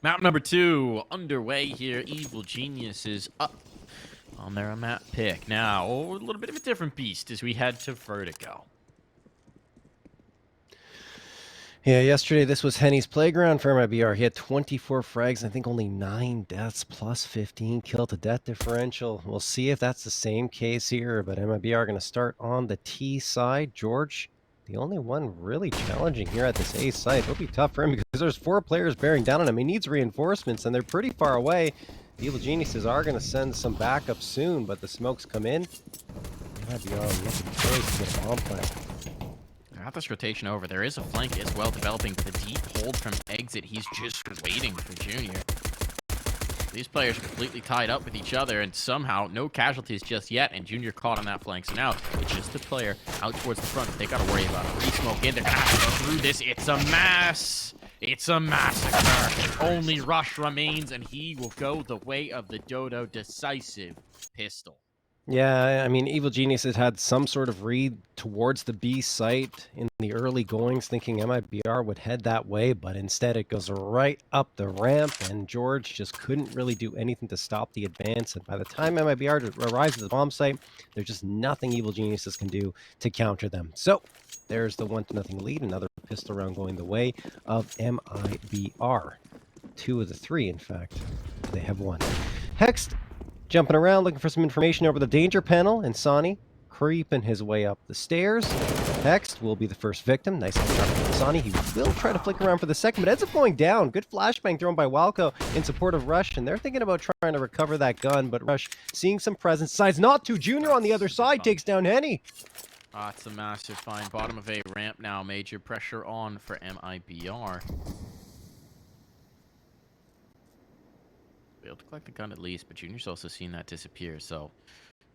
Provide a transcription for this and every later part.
Map number 2 underway here. Evil Genius is up on their map pick. Now, a little bit of a different beast as we head to Vertigo. Yeah, yesterday this was Henny's playground for MIBR. He had 24 frags, I think only 9 deaths, plus 15 kill to death differential. We'll see if that's the same case here, but MIBR going to start on the T side. George, the only one really challenging here at this A site. It'll be tough for him because there's 4 players bearing down on him. He needs reinforcements, and they're pretty far away. The Evil Geniuses are going to send some backup soon, but the smokes come in. MIBR looking close to get a bomb plant. Got this rotation over. There is a flank as well developing. The deep hold from exit. He's just waiting for Junior. These players are completely tied up with each other, and somehow no casualties just yet, and Junior caught on that flank. So now it's just a player out towards the front that they got to worry about. Re-smoke in. They're going to have to go through this. It's a mess. It's a massacre. Only Rush remains, and he will go the way of the Dodo. Decisive pistol. Yeah, I mean, Evil Geniuses had some sort of read towards the B site in the early goings, thinking MIBR would head that way, but instead it goes right up the ramp, and George just couldn't really do anything to stop the advance. And by the time MIBR arrives at the bomb site, there's just nothing Evil Geniuses can do to counter them. So there's the 1-0 lead, another pistol round going the way of MIBR. 2 of the 3, in fact, they have won. HexT jumping around, looking for some information over the danger panel. MInsani creeping his way up the stairs. HexT will be the first victim. Nice shot from MInsani. He will try to flick around for the second, but ends up going down. Good flashbang thrown by EG.Walco in support of Rush, and they're thinking about trying to recover that gun, but Rush, seeing some presence, decides not to. Junior on the other side takes down Henny. It's a massive find. Bottom of A ramp now. Major pressure on for MIBR. Be able to collect the gun at least, but Junior's also seen that disappear, so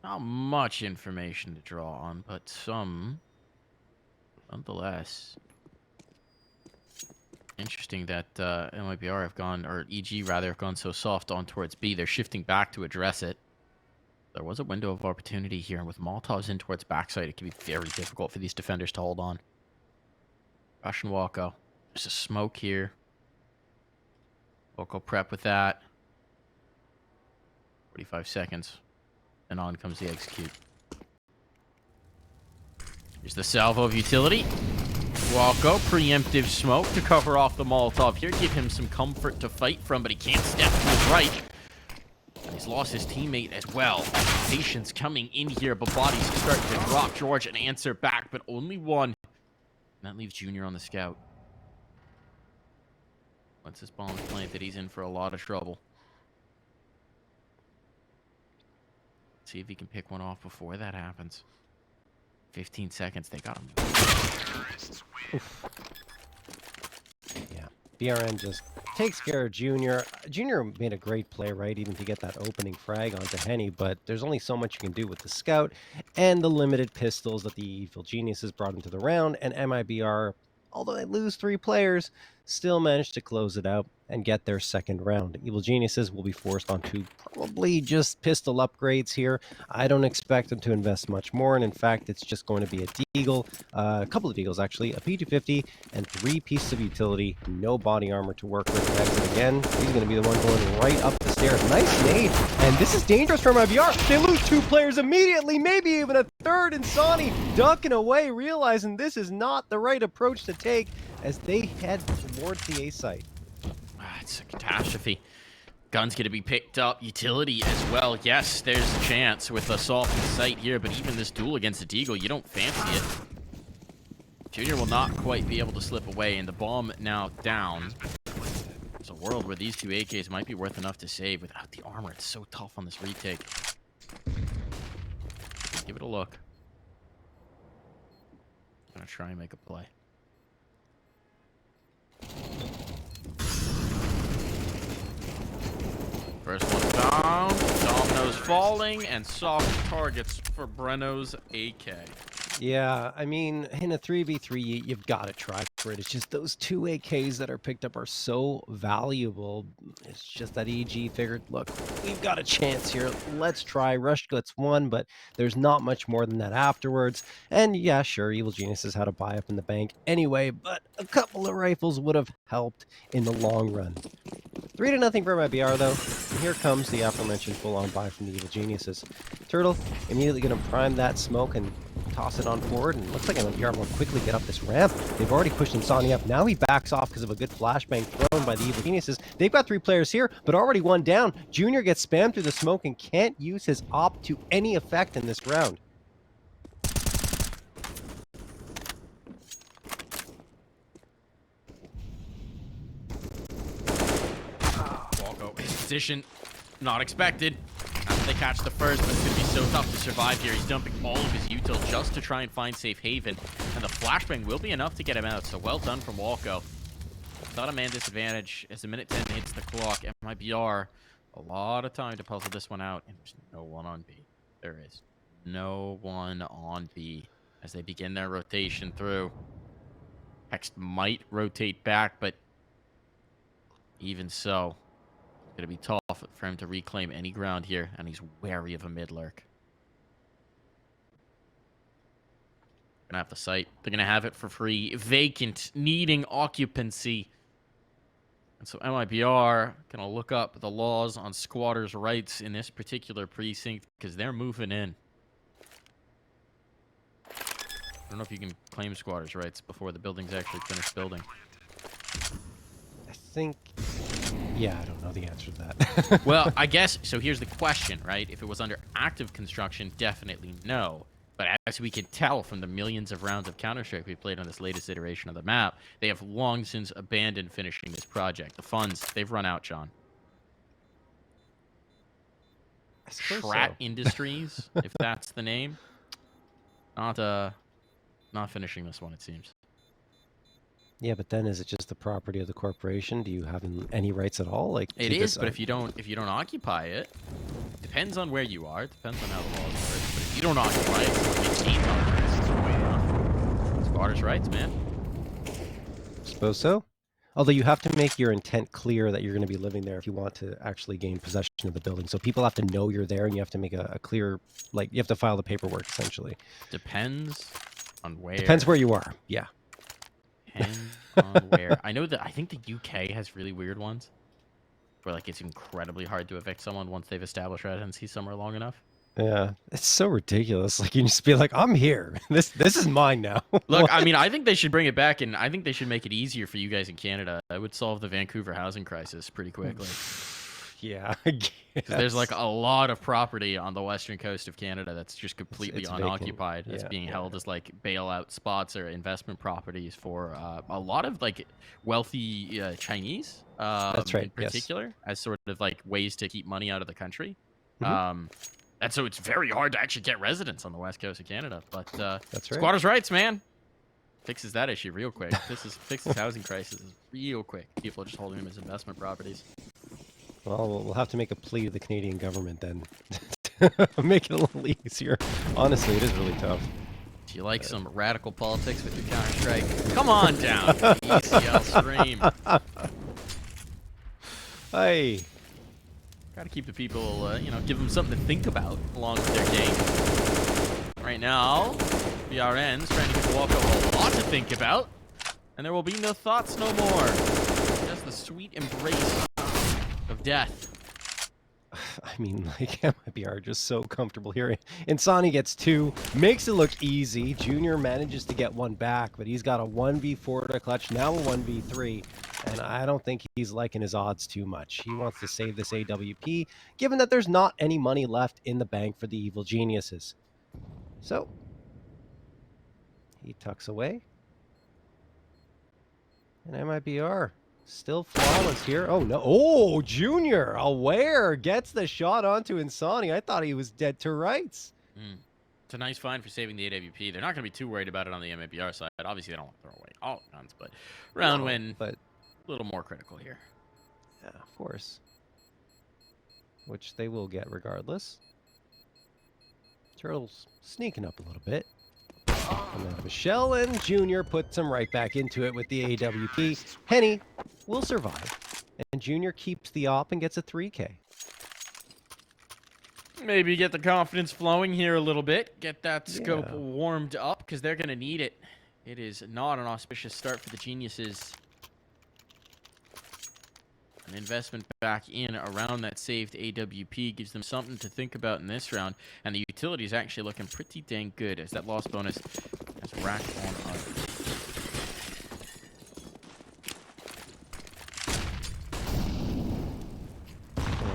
not much information to draw on, but some nonetheless. Interesting that MIBR have gone, or EG rather, have gone so soft on towards B. They're shifting back to address it. There was a window of opportunity here, and with Molotovs in towards backside, it can be very difficult for these defenders to hold on. Rush and EG.Walco. There's a smoke here. EG.Walco prep with that. 45 seconds, and on comes the execute. Here's the salvo of utility. EG.Walco, preemptive smoke to cover off the Molotov here, give him some comfort to fight from, but he can't step to his right. And he's lost his teammate as well. Patience coming in here, but bodies starting to drop. George an answer back, but only one. And that leaves Junior on the scout. Once this bomb's planted, he's in for a lot of trouble. See if he can pick one off before that happens. 15 seconds, they got him. Yeah, BRN just takes care of Junior. Junior made a great play, right, even to get that opening frag onto Henny, but there's only so much you can do with the scout and the limited pistols that the Evil Geniuses brought into the round, and MIBR, although they lose 3 players, still managed to close it out and get their second round. Evil Geniuses will be forced onto probably just pistol upgrades here. I don't expect them to invest much more, and in fact, it's just going to be a deagle, a couple of deagles actually, a P250, and 3 pieces of utility. No body armor to work with. Exit again. He's going to be the one going right up the stairs. Nice nade, and this is dangerous for MIBR. They lose 2 players immediately, maybe even a third. MInsani ducking away, realizing this is not the right approach to take as they head towards the A site. It's a catastrophe. Gun's going to be picked up. Utility as well. Yes, there's a chance with assault in sight here, but even this duel against the Deagle, you don't fancy it. Junior will not quite be able to slip away, and the bomb now down. There's a world where these 2 AKs might be worth enough to save. Without the armor, it's so tough on this retake. Give it a look. I'm going to try and make a play. First one down, dominoes falling, and soft targets for Breno's AK. Yeah, I mean, in a 3v3, you've got to try for it. It's just those 2 AKs that are picked up are so valuable. It's just that EG figured, look, we've got a chance here. Let's try. Rush gets 1, but there's not much more than that afterwards. And yeah, sure, Evil Geniuses had a buy up in the bank anyway, but a couple of rifles would have helped in the long run. 3-0 for MIBR, though. And here comes the aforementioned full-on buy from the Evil Geniuses. Turtle immediately going to prime that smoke and toss it on forward, and looks like MIBR will quickly get up this ramp. They've already pushed Insani up. Now he backs off because of a good flashbang thrown by the Evil Geniuses. They've got 3 players here, but already one down. Junior gets spammed through the smoke and can't use his op to any effect in this round. Walco, his position, not expected. After they catch the first, but it's going to be so tough to survive here. He's dumping all of his util just to try and find safe haven. And the flashbang will be enough to get him out, so well done from Walco. Without a man disadvantage, as the minute 10 hits the clock, MIBR, a lot of time to puzzle this one out. And there's no one on B. There is no one on B as they begin their rotation through. HexT might rotate back, but even so, it's going to be tough for him to reclaim any ground here, and he's wary of a mid-lurk. Gonna have the site. They're gonna have it for free. Vacant, needing occupancy. And so MIBR gonna look up the laws on squatters' rights in this particular precinct because they're moving in. I don't know if you can claim squatters' rights before the building's actually finished building. I think... Yeah, I don't know the answer to that. Well, I guess, so here's the question, right? If it was under active construction, definitely no. But as we can tell from the millions of rounds of Counter-Strike we played on this latest iteration of the map, they have long since abandoned finishing this project. The funds, they've run out, John. Strat Industries, if that's the name. Not finishing this one, it seems. Yeah, but then is it just the property of the corporation? Do you have any rights at all? Like it is, but if you don't occupy it, depends on where you are. It depends on how the laws work. But if you don't occupy it, it's maintained on rights. Squatters' rights, man. Suppose so. Although you have to make your intent clear that you're going to be living there if you want to actually gain possession of the building. So people have to know you're there, and you have to make a clear, like, you have to file the paperwork, essentially. Depends on where. Depends where you are, yeah. Depends on where. I know that, I think the UK has really weird ones. Where, like, it's incredibly hard to evict someone once they've established residency somewhere long enough. Yeah, it's so ridiculous. Like, you just be like, I'm here. This is mine now. Look, I mean, I think they should bring it back, and I think they should make it easier for you guys in Canada. That would solve the Vancouver housing crisis pretty quickly. Yeah, I guess. There's like a lot of property on the western coast of Canada that's just completely it's unoccupied. vacant. It's Yeah, being yeah. held as like bailout spots or investment properties for a lot of like wealthy Chinese, That's right, in particular, as sort of like ways to keep money out of the country. And so it's very hard to actually get residents on the west coast of Canada. But That's right. squatters' rights, man, fixes that issue real quick. Fixes housing crisis real quick. People are just holding them as investment properties. Well, we'll have to make a plea to the Canadian government then. Make it a little easier. Honestly, it is really tough. Do you like some radical politics with your Counter-Strike? Come on down to the ECL stream. Hey. Gotta keep the people, you know, give them something to think about along with their game. Right now, BRN's trying to give Walco a lot to think about. And there will be no thoughts no more. Just the sweet embrace of death. I mean, like, MIBR just so comfortable here. Insani gets 2, makes it look easy. Junior manages to get 1 back, but he's got a 1v4 to clutch, now a 1v3, and I don't think he's liking his odds too much. He wants to save this AWP, given that there's not any money left in the bank for the Evil Geniuses. So, he tucks away. And MIBR still flawless here. Oh, no. Oh, Junior, aware, gets the shot onto Insani. I thought he was dead to rights. It's a nice find for saving the AWP. They're not going to be too worried about it on the MIBR side. Obviously, they don't want to throw away all guns, but round win, but a little more critical here. yeah, of course. Which they will get regardless. Turtle's sneaking up a little bit. Coming out of a shell, and Junior puts him right back into it with the AWP. Henny will survive, and Junior keeps the op and gets a 3K. Maybe get the confidence flowing here a little bit. Get that scope warmed up, because they're going to need it. It is not an auspicious start for the Geniuses. An investment back in around that saved AWP gives them something to think about in this round. And the utility is actually looking pretty dang good as that loss bonus has racked on up.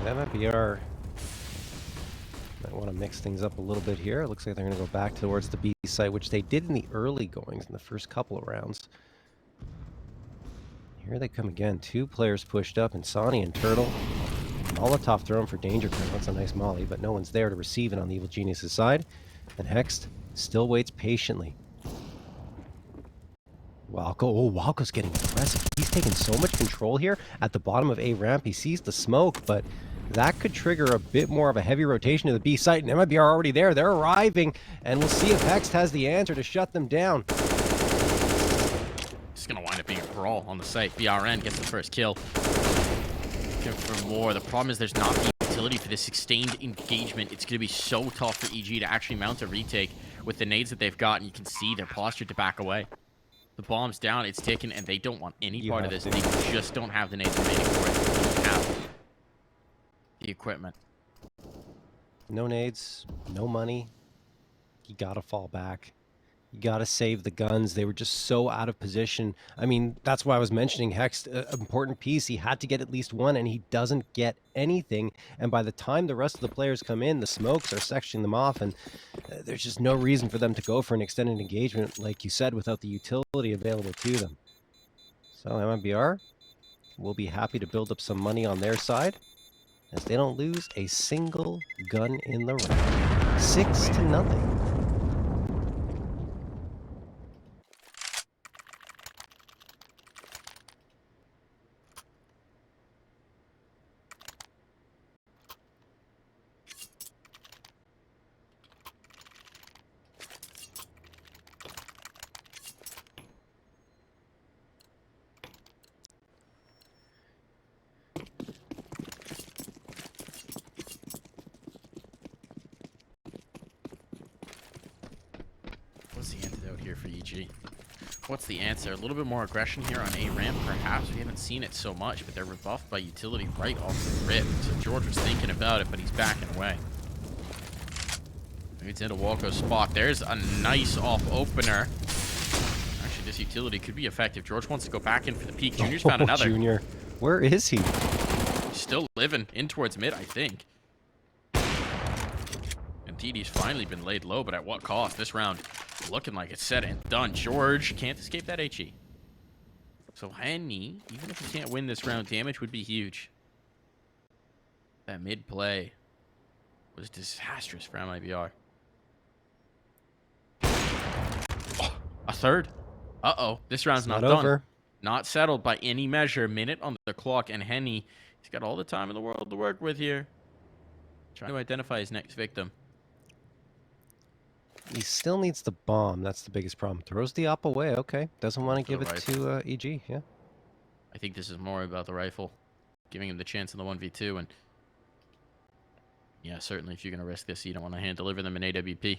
MIBR might want to mix things up a little bit here. It looks like they're going to go back towards the B site, which they did in the early goings in the first couple of rounds. Here they come again. 2 players pushed up, Insani and Turtle. Molotov thrown for danger clear. That's a nice molly, but no one's there to receive it on the Evil Genius's side. And HexT still waits patiently. Walco. Oh, Walco's getting aggressive. He's taking so much control here at the bottom of A ramp. He sees the smoke, but that could trigger a bit more of a heavy rotation to the B site. And MIBR are already there. They're arriving, and we'll see if HexT has the answer to shut them down. It's going to wind up being a brawl on the site. BRN gets the first kill. Looking for more. The problem is there's not the utility for this sustained engagement. It's going to be so tough for EG to actually mount a retake with the nades that they've got, and you can see they're postured to back away. The bomb's down, it's taken, and they don't want any part of this. They just don't have the nades remaining for it. They don't have the equipment. No nades, no money. You gotta fall back. You gotta save the guns. They were just so out of position. I mean, that's why I was mentioning HexT, an important piece. He had to get at least one, and he doesn't get anything. And by the time the rest of the players come in, the smokes are sectioning them off, and there's just no reason for them to go for an extended engagement, like you said, without the utility available to them. So MIBR will be happy to build up some money on their side, as they don't lose a single gun in the round. 6-0. What's the antidote here for EG? What's the answer? A little bit more aggression here on A ramp, perhaps. We haven't seen it so much, but they're rebuffed by utility right off the rip. So George was thinking about it, but he's backing away. It's into Walco's spot. There's a nice off opener. Actually, this utility could be effective. George wants to go back in for the peak. Junior's found another. Junior, where is he? He's still living in towards mid, I think. And TD's finally been laid low, but at what cost? This round looking like it's said and done. George can't escape that HE. So Henny, even if he can't win this round, damage would be huge. That mid play was disastrous for MIBR. Oh, a third. Uh-oh. This round's not done. Over. Not settled by any measure. Minute on the clock, and Henny, he's got all the time in the world to work with here. Trying to identify his next victim. He still needs the bomb. That's the biggest problem. Throws the op away. Okay. Doesn't want to give it to EG. Yeah. I think this is more about the rifle. Giving him the chance in the 1v2. And yeah, certainly if you're going to risk this, you don't want to hand deliver them in AWP.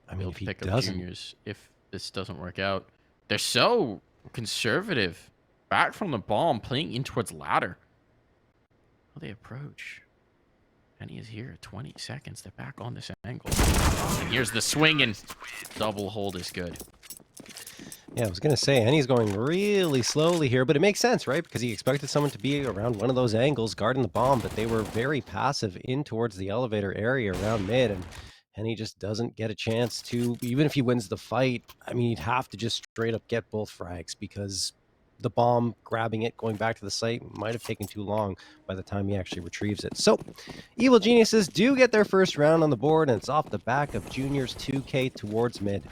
I mean, if he pick up doesn't. juniors if this doesn't work out. They're so conservative. Back from the bomb, playing in towards ladder. How they approach. And he is here. 20 seconds. They're back on this angle. And here's the swing, and double hold is good. Yeah, I was going to say, and he's going really slowly here, but it makes sense, right? Because he expected someone to be around one of those angles guarding the bomb, but they were very passive in towards the elevator area around mid, and he just doesn't get a chance to, even if he wins the fight, I mean, he'd have to just straight up get both frags because the bomb, grabbing it, going back to the site might have taken too long by the time he actually retrieves it. So, Evil Geniuses do get their first round on the board, and it's off the back of Junior's 2K towards mid.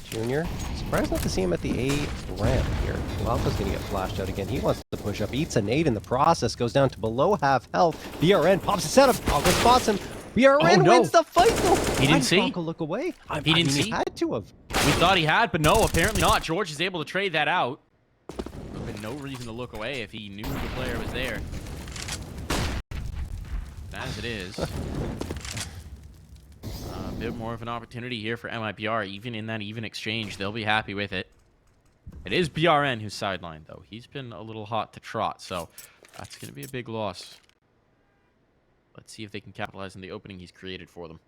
Junior, surprised not to see him at the A ramp here. Walco's going to get flashed out again. He wants to push up, eats a nade in the process, goes down to below half health. BRN pops his setup. Walco spots him. BRN wins the fight, though. He didn't see. Walco look away. He didn't see. He had to have. We thought he had, but no, apparently not. George is able to trade that out. There's been no reason to look away if he knew the player was there. As it is. A bit more of an opportunity here for MIBR. Even in that even exchange, they'll be happy with it. It is BRN who's sidelined, though. He's been a little hot to trot, so that's going to be a big loss. Let's see if they can capitalize on the opening he's created for them.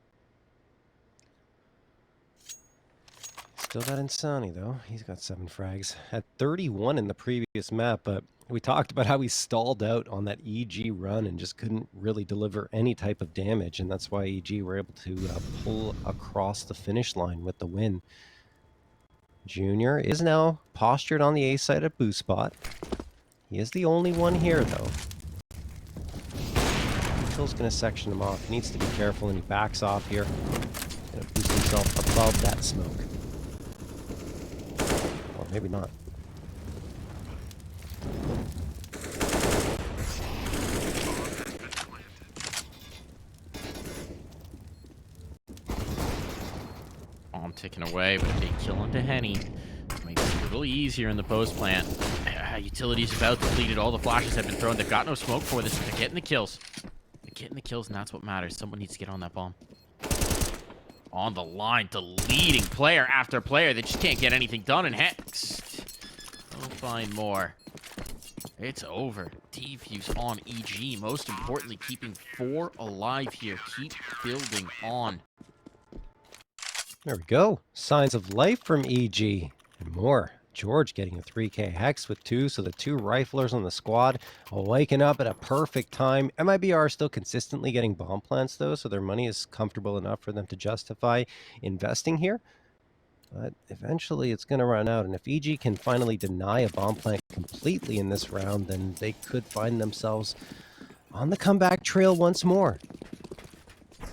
Still got Insani, though. He's got 7 frags. Had 31 in the previous map, but we talked about how he stalled out on that EG run and just couldn't really deliver any type of damage, and that's why EG were able to pull across the finish line with the win. Junior is now postured on the A side at boost spot. He is the only one here, though. Phil's going to section him off. He needs to be careful, and he backs off here. Going to boost himself above that smoke. Or maybe not. Bomb ticking away, but a big kill onto Henny. Makes it a little easier in the post plant. Utility's about depleted. All the flashes have been thrown. They've got no smoke for this. They're getting the kills. They're getting the kills, and that's what matters. Someone needs to get on that bomb. On the line, deleting player after player. They just can't get anything done. And HexT will find more. It's over. Defuse on EG. Most importantly, keeping 4 alive here. Keep building on. There we go. Signs of life from EG and more. George getting a 3K hex with 2, so the 2 riflers on the squad are waking up at a perfect time. MIBR are still consistently getting bomb plants, though, so their money is comfortable enough for them to justify investing here. But eventually it's going to run out, and if EG can finally deny a bomb plant completely in this round, then they could find themselves on the comeback trail once more.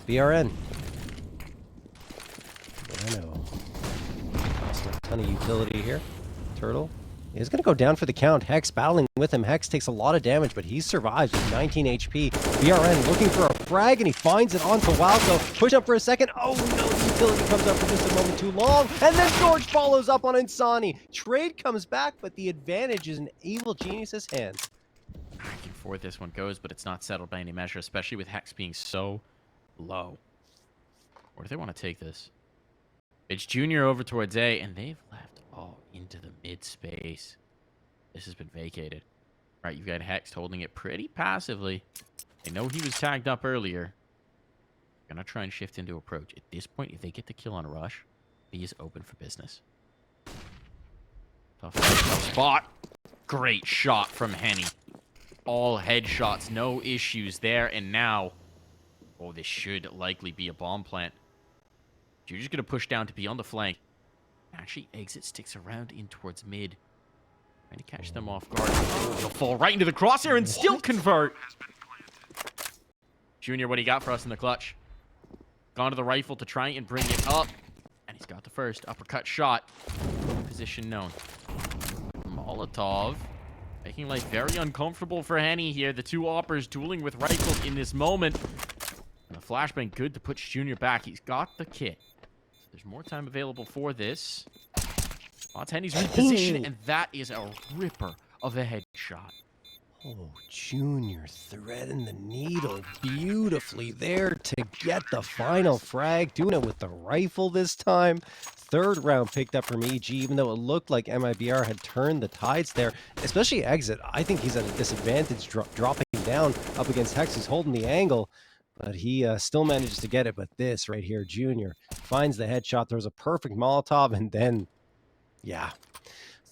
BRN. I know. Lost a ton of utility here. Turtle is going to go down for the count. Hex battling with him. Hex takes a lot of damage, but he survives with 19 HP. BRN looking for a frag, and he finds it onto WoWco. Push up for a second. Oh no, the utility comes up for just a moment too long. And then George follows up on Insani. Trade comes back, but the advantage is in Evil Genius's hands. Back and forth this one goes, but it's not settled by any measure, especially with Hex being so low. Where do they want to take this? It's Junior over towards A, and they've left all into the mid space. This has been vacated. All right, you've got HexT holding it pretty passively. They know he was tagged up earlier. Gonna try and shift into approach. At this point, if they get the kill on Rush, B is open for business. Tough spot. Great shot from Henny. All headshots, no issues there. And now, oh, this should likely be a bomb plant. You're just going to push down to be on the flank. Actually, exit sticks around in towards mid. Trying to catch them off guard. He'll fall right into the crosshair and still convert. Junior, what he got for us in the clutch? Gone to the rifle to try and bring it up. And he's got the first uppercut shot. Position known. Molotov. Making life very uncomfortable for Henny here. The 2 oppers dueling with rifles in this moment. And the flashbang good to put Junior back. He's got the kit. There's more time available for this. Henny's repositioned, and that is a ripper of a headshot. Oh, Junior threading the needle beautifully there to get the final frag. Doing it with the rifle this time. 3rd round picked up from EG, even though it looked like MIBR had turned the tides there. Especially exit. I think he's at a disadvantage dropping down up against Hex, who's holding the angle. But he still manages to get it. But this right here, Junior finds the headshot. There's a perfect Molotov. And then, yeah.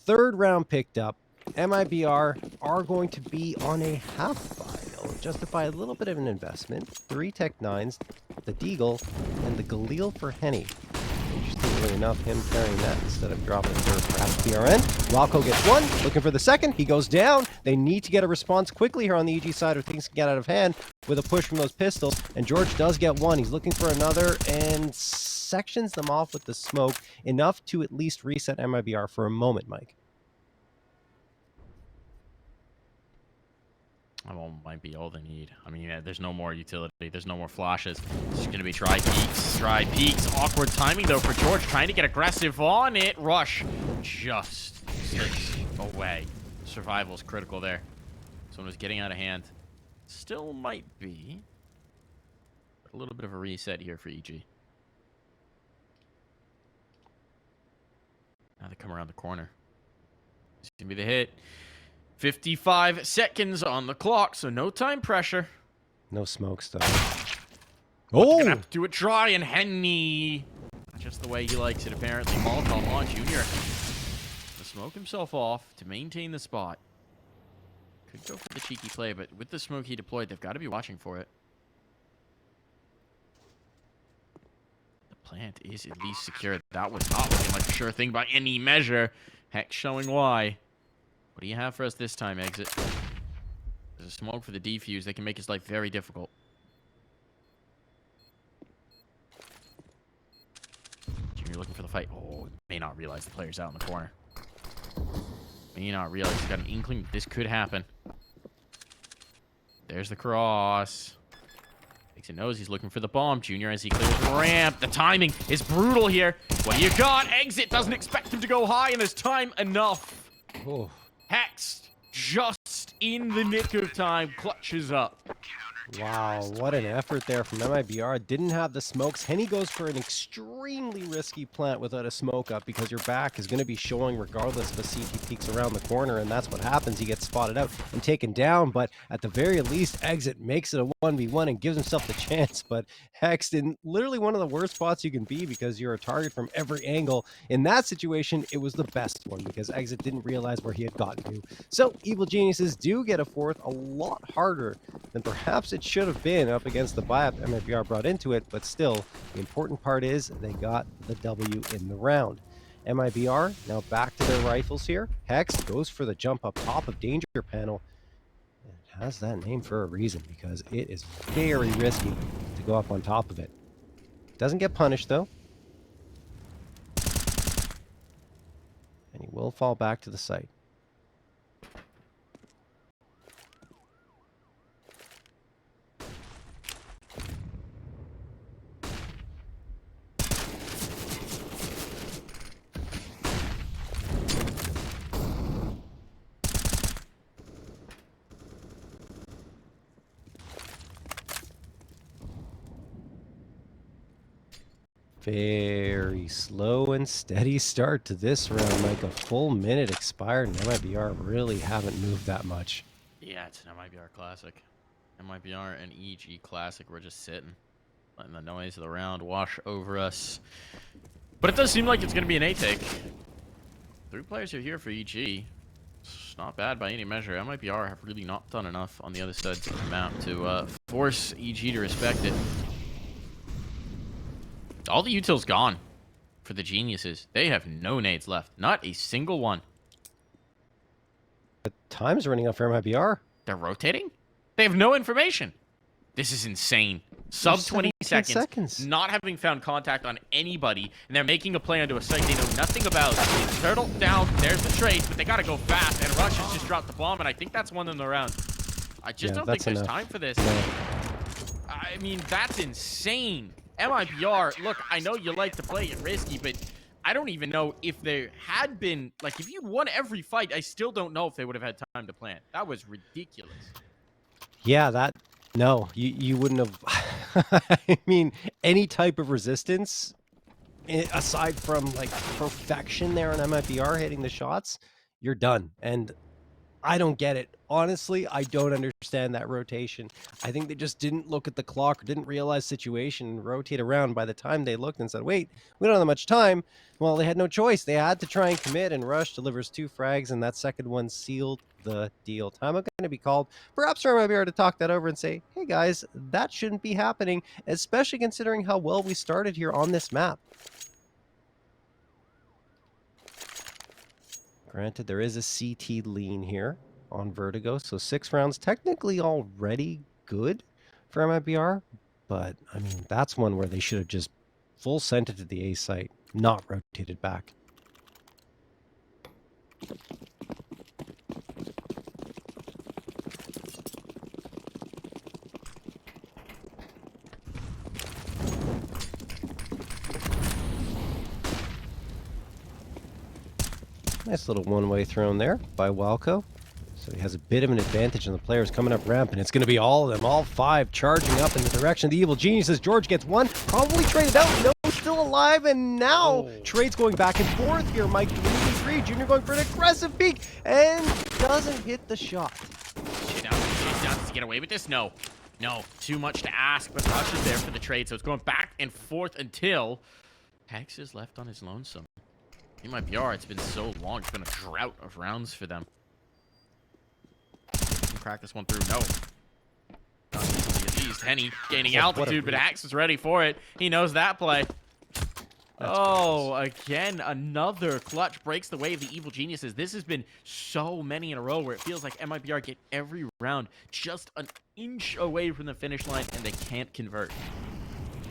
3rd round picked up. MIBR are going to be on a half buy. They'll justify a little bit of an investment. 3 Tech 9s, the Deagle, and the Galil for Henny. Interestingly enough, him carrying that instead of dropping for perhaps BRN. WoWco gets 1, looking for the 2nd. He goes down. They need to get a response quickly here on the EG side, or things can get out of hand with a push from those pistols. And George does get 1. He's looking for another and sections them off with the smoke, enough to at least reset MIBR for a moment, Mike. That might be all they need. I mean, there's no more utility. There's no more flashes. It's just going to be try peeks. Try peeks. Awkward timing, though, for George. Trying to get aggressive on it. Rush just slips away. Survival is critical there. This one was getting out of hand. Still might be. A little bit of a reset here for EG. Now they come around the corner. This is going to be the hit. 55 seconds on the clock, so no time pressure. No smoke stuff. Oh! Gonna have to do it dry, and Henny, just the way he likes it, apparently. Molotov on Junior. To smoke himself off to maintain the spot. Could go for the cheeky play, but with the smoke he deployed, they've got to be watching for it. The plant is at least secured. That was not looking like a sure thing by any measure. Hex showing why. What do you have for us this time, Exit? There's a smoke for the defuse. They can make his life very difficult. Junior looking for the fight. Oh, may not realize the player's out in the corner. May not realize he's got an inkling that this could happen. There's the cross. Exit knows he's looking for the bomb. Junior as he clears the ramp. The timing is brutal here. What do you got? Exit doesn't expect him to go high, and there's time enough. Oh. HexT, just in the nick of time, clutches up. Wow, what an effort there from MIBR. Didn't have the smokes. Henny goes for an extremely risky plant without a smoke up because your back is going to be showing regardless if a CT peeks around the corner, and that's what happens. He gets spotted out and taken down, but at the very least, Exit makes it a 1v1 and gives himself the chance. But HexT in literally one of the worst spots you can be because you're a target from every angle. In that situation, it was the best one because Exit didn't realize where he had gotten to. So Evil Geniuses do get a fourth, a lot harder than perhaps it should have been up against the buy-up MIBR brought into it, but still, the important part is they got the W in the round. MIBR now back to their rifles here. HexT goes for the jump up top of Danger Panel. It has that name for a reason because it is very risky to go up on top of it. Doesn't get punished though. And he will fall back to the site. Very slow and steady start to this round. Like a full minute expired, and MIBR really haven't moved that much. Yeah, it's an MIBR classic. MIBR and EG classic. We're just sitting, letting the noise of the round wash over us. But it does seem like it's going to be an A-take. 3 players are here for EG. It's not bad by any measure. MIBR have really not done enough on the other side of the map to force EG to respect it. All the util's gone for the Geniuses. They have no nades left. Not a single one. The time's running out for MIBR. They're rotating? They have no information. This is insane. Sub 20 seconds. Not having found contact on anybody. And they're making a play onto a site they know nothing about. Turtle down. There's the trade. But they got to go fast. And Rush has just dropped the bomb. And I think that's one in the round. I just don't think there's time for this. No. I mean, that's insane. MIBR, look, I know you like to play it risky, but I don't even know if there had been, like, if you'd won every fight, I still don't know if they would have had time to plant. That was ridiculous. Yeah, no, you wouldn't have, I mean, any type of resistance, aside from, like, perfection there on MIBR hitting the shots, you're done. And I don't get it. Honestly, I don't understand that rotation. I think they just didn't look at the clock or didn't realize situation and rotate around. By the time they looked and said, wait, we don't have that much time. Well, they had no choice. They had to try and commit, and Rush delivers 2 frags, and that second one sealed the deal. Time going to be called. Perhaps I might be able to talk that over and say, hey guys, that shouldn't be happening, especially considering how well we started here on this map. Granted, there is a CT lean here on Vertigo, so 6 rounds technically already good for MIBR, but I mean, that's one where they should have just full sent it to the A site, not rotated back. Nice little one-way thrown there by EG.Walco. So he has a bit of an advantage on the players coming up ramp, and it's going to be all of them, all 5 charging up in the direction of the Evil Geniuses. George gets one, probably traded out, no still alive, and now trades going back and forth here. Mike 3v3, Junior going for an aggressive peek, and doesn't hit the shot. Shit down. Does he get away with this? No. No, too much to ask, but Rush is there for the trade, so it's going back and forth until Hex is left on his lonesome. MIBR, it's been so long. It's been a drought of rounds for them. Crack this one through. No. Not easily at least. Henny gaining altitude, but Hex is ready for it. He knows that play. Again, another clutch breaks the way of the Evil Geniuses. This has been so many in a row where it feels like MIBR get every round just an inch away from the finish line, and they can't convert.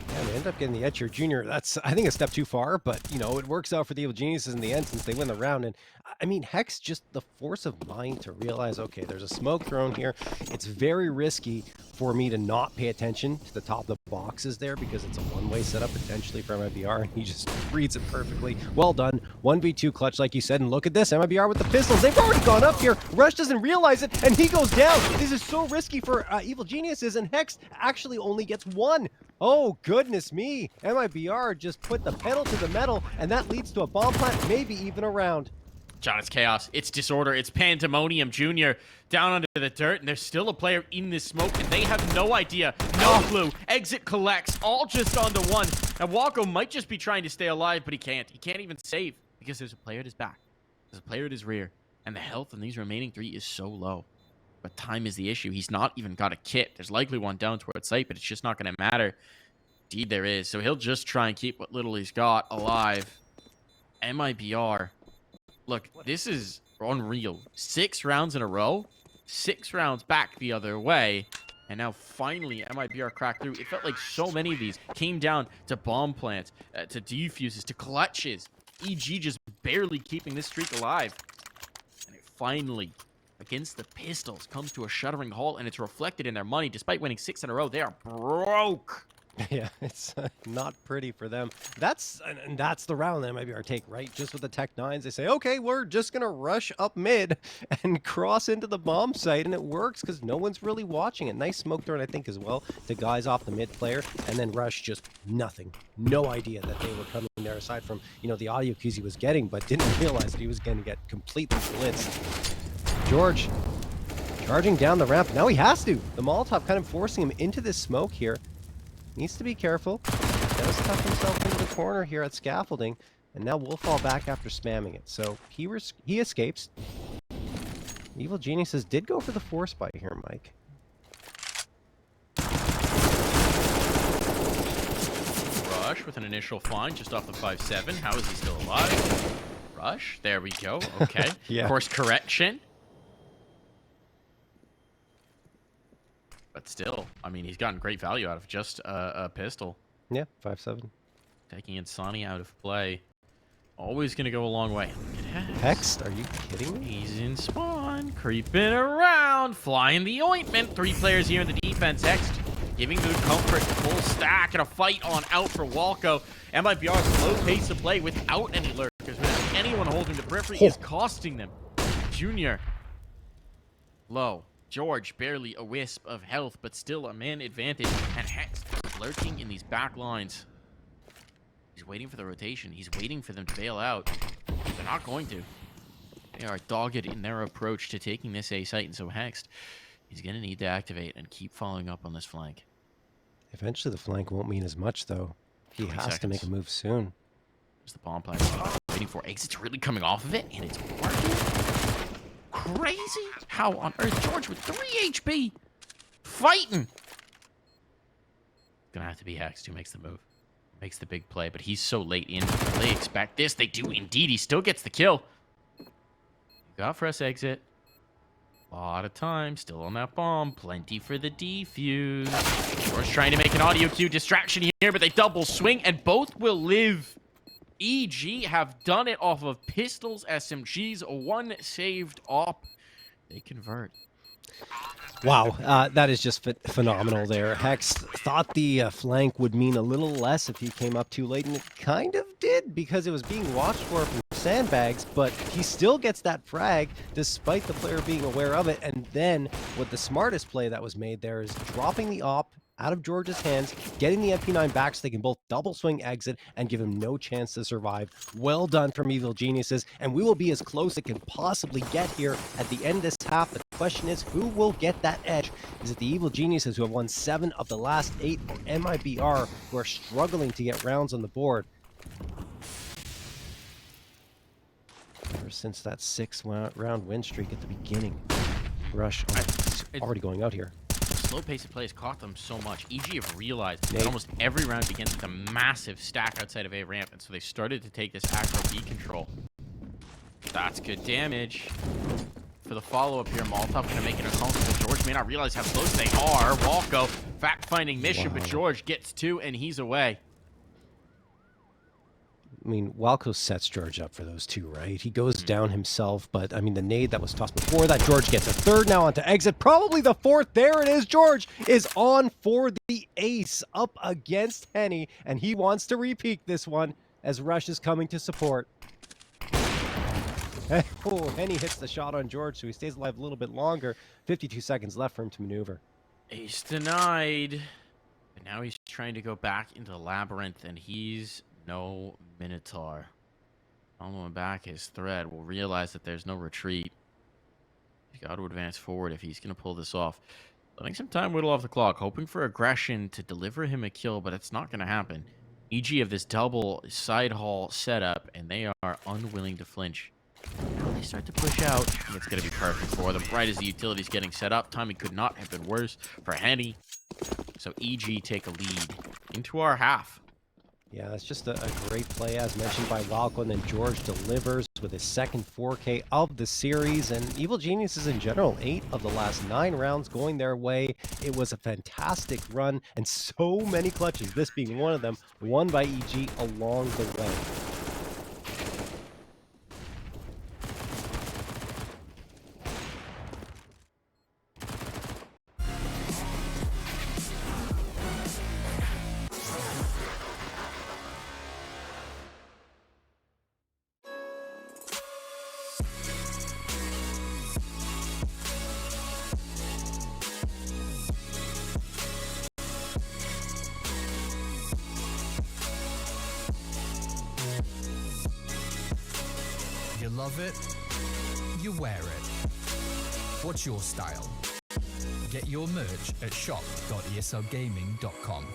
Yeah, they end up getting the edge here. Junior, that's, I think, a step too far, but, you know, it works out for the Evil Geniuses in the end since they win the round. And, I mean, Hex, just the force of mind to realize, okay, there's a smoke thrown here. It's very risky for me to not pay attention to the top of the boxes there because it's a one-way setup potentially for MIBR, and he just reads it perfectly. Well done. 1v2 clutch, like you said, and look at this. MIBR with the pistols. They've already gone up here. Rush doesn't realize it, and he goes down. This is so risky for Evil Geniuses, and Hex actually only gets one. Oh, goodness me. MIBR just put the pedal to the metal, and that leads to a bomb plant, maybe even a round. John, it's chaos. It's disorder. It's pandemonium. Junior down under the dirt, and there's still a player in this smoke, and they have no idea, no clue. Exit collects, all just onto one. And Walco might just be trying to stay alive, but he can't. He can't even save because there's a player at his back. There's a player at his rear, and the health in these remaining three is so low. But time is the issue. He's not even got a kit. There's likely one down towards sight, but it's just not going to matter. Indeed, there is. So he'll just try and keep what little he's got alive. MIBR. Look, this is unreal. 6 rounds in a row. 6 rounds back the other way. And now finally, MIBR cracked through. It felt like so many of these came down to bomb plants, to defuses, to clutches. EG just barely keeping this streak alive. And it finally, against the Pistols, comes to a shuddering halt, and it's reflected in their money. Despite winning 6 in a row, they are broke. Yeah, it's not pretty for them. That's the round that MIBR take, right? Just with the Tech 9s, they say, okay, we're just going to rush up mid and cross into the bomb site, and it works because no one's really watching it. Nice smoke thrown, I think, as well, to guys off the mid player, and then Rush just nothing. No idea that they were coming there, aside from, you know, the audio cues he was getting, but didn't realize that he was going to get completely blitzed. George charging down the ramp. Now he has to. The Molotov kind of forcing him into this smoke here. Needs to be careful. Does tuck himself into the corner here at scaffolding, and now will fall back after spamming it. So he escapes. Evil Geniuses did go for the force bite here, Mike. Rush with an initial find just off the 5-7. How is he still alive? Rush. There we go. Okay. Yeah. Course correction. But still, I mean, he's gotten great value out of just a pistol. Yeah, 5-7. Taking Insani out of play. Always going to go a long way. HexT, are you kidding me? He's in spawn, creeping around, flying the ointment. 3 players here in the defense. HexT giving the comfort, full stack, and a fight on out for Walco. MIBR's slow pace of play without any lurkers, without anyone holding the periphery is costing them. Junior, low. George, barely a wisp of health, but still a man advantage. And HexT lurking in these back lines. He's waiting for the rotation. He's waiting for them to bail out. They're not going to. They are dogged in their approach to taking this A site, and so HexT, he's going to need to activate and keep following up on this flank. Eventually the flank won't mean as much, though. He has to make a move soon. There's the bomb plant waiting for. Exit's really coming off of it, and it's working. Crazy. How on earth? George with 3 HP. Fighting. Gonna have to be HexT who makes the move. Makes the big play, but he's so late in. They expect this. They do indeed. He still gets the kill. Got for us Exit. A lot of time. Still on that bomb. Plenty for the defuse. George trying to make an audio cue distraction here, but they double swing, and both will live. EG have done it off of pistols, SMGs, 1 saved op. They convert. Wow, that is just phenomenal there. HexT thought the flank would mean a little less if he came up too late, and it kind of did because it was being watched for from sandbags, but he still gets that frag despite the player being aware of it. And then what the smartest play that was made there is dropping the op out of George's hands, getting the MP9 back so they can both double swing exit and give him no chance to survive. Well done from Evil Geniuses, and we will be as close as it can possibly get here at the end of this half. The question is, who will get that edge? Is it the Evil Geniuses, who have won 7 of the last 8, or MIBR, who are struggling to get rounds on the board? Ever since that 6-round win streak at the beginning. Rush already going out here. Slow pace of play has caught them so much. EG have realized that almost every round begins with a massive stack outside of A ramp, and so they started to take this acro B control. That's good damage. For the follow-up here, Molotov going to make it uncomfortable. George may not realize how close they are. Walco, fact-finding mission, but George gets 2, and he's away. I mean, Walco sets George up for those 2, right? He goes down himself, but, I mean, the nade that was tossed before that, George gets a 3rd now onto exit, probably the 4th. There it is. George is on for the ace up against Henny, and he wants to repeat this one as Rush is coming to support. Oh, Henny hits the shot on George, so he stays alive a little bit longer. 52 seconds left for him to maneuver. Ace denied. And now he's trying to go back into the labyrinth, and he's no Minotaur. Following back his thread, will realize that there's no retreat. He's got to advance forward if he's going to pull this off. Letting some time whittle off the clock, hoping for aggression to deliver him a kill, but it's not going to happen. EG have this double side haul setup, and they are unwilling to flinch. Now they start to push out, and it's going to be perfect for them. Right as the utility's getting set up, timing could not have been worse for Henny. So EG take a lead into our half. Yeah, that's just a great play, as mentioned by Walco, and then George delivers with his second 4K of the series, and Evil Geniuses in general, 8 of the last 9 rounds going their way. It was a fantastic run, and so many clutches, this being one of them, won by EG along the way. You love it, you wear it. What's your style? Get your merch at shop.eslgaming.com.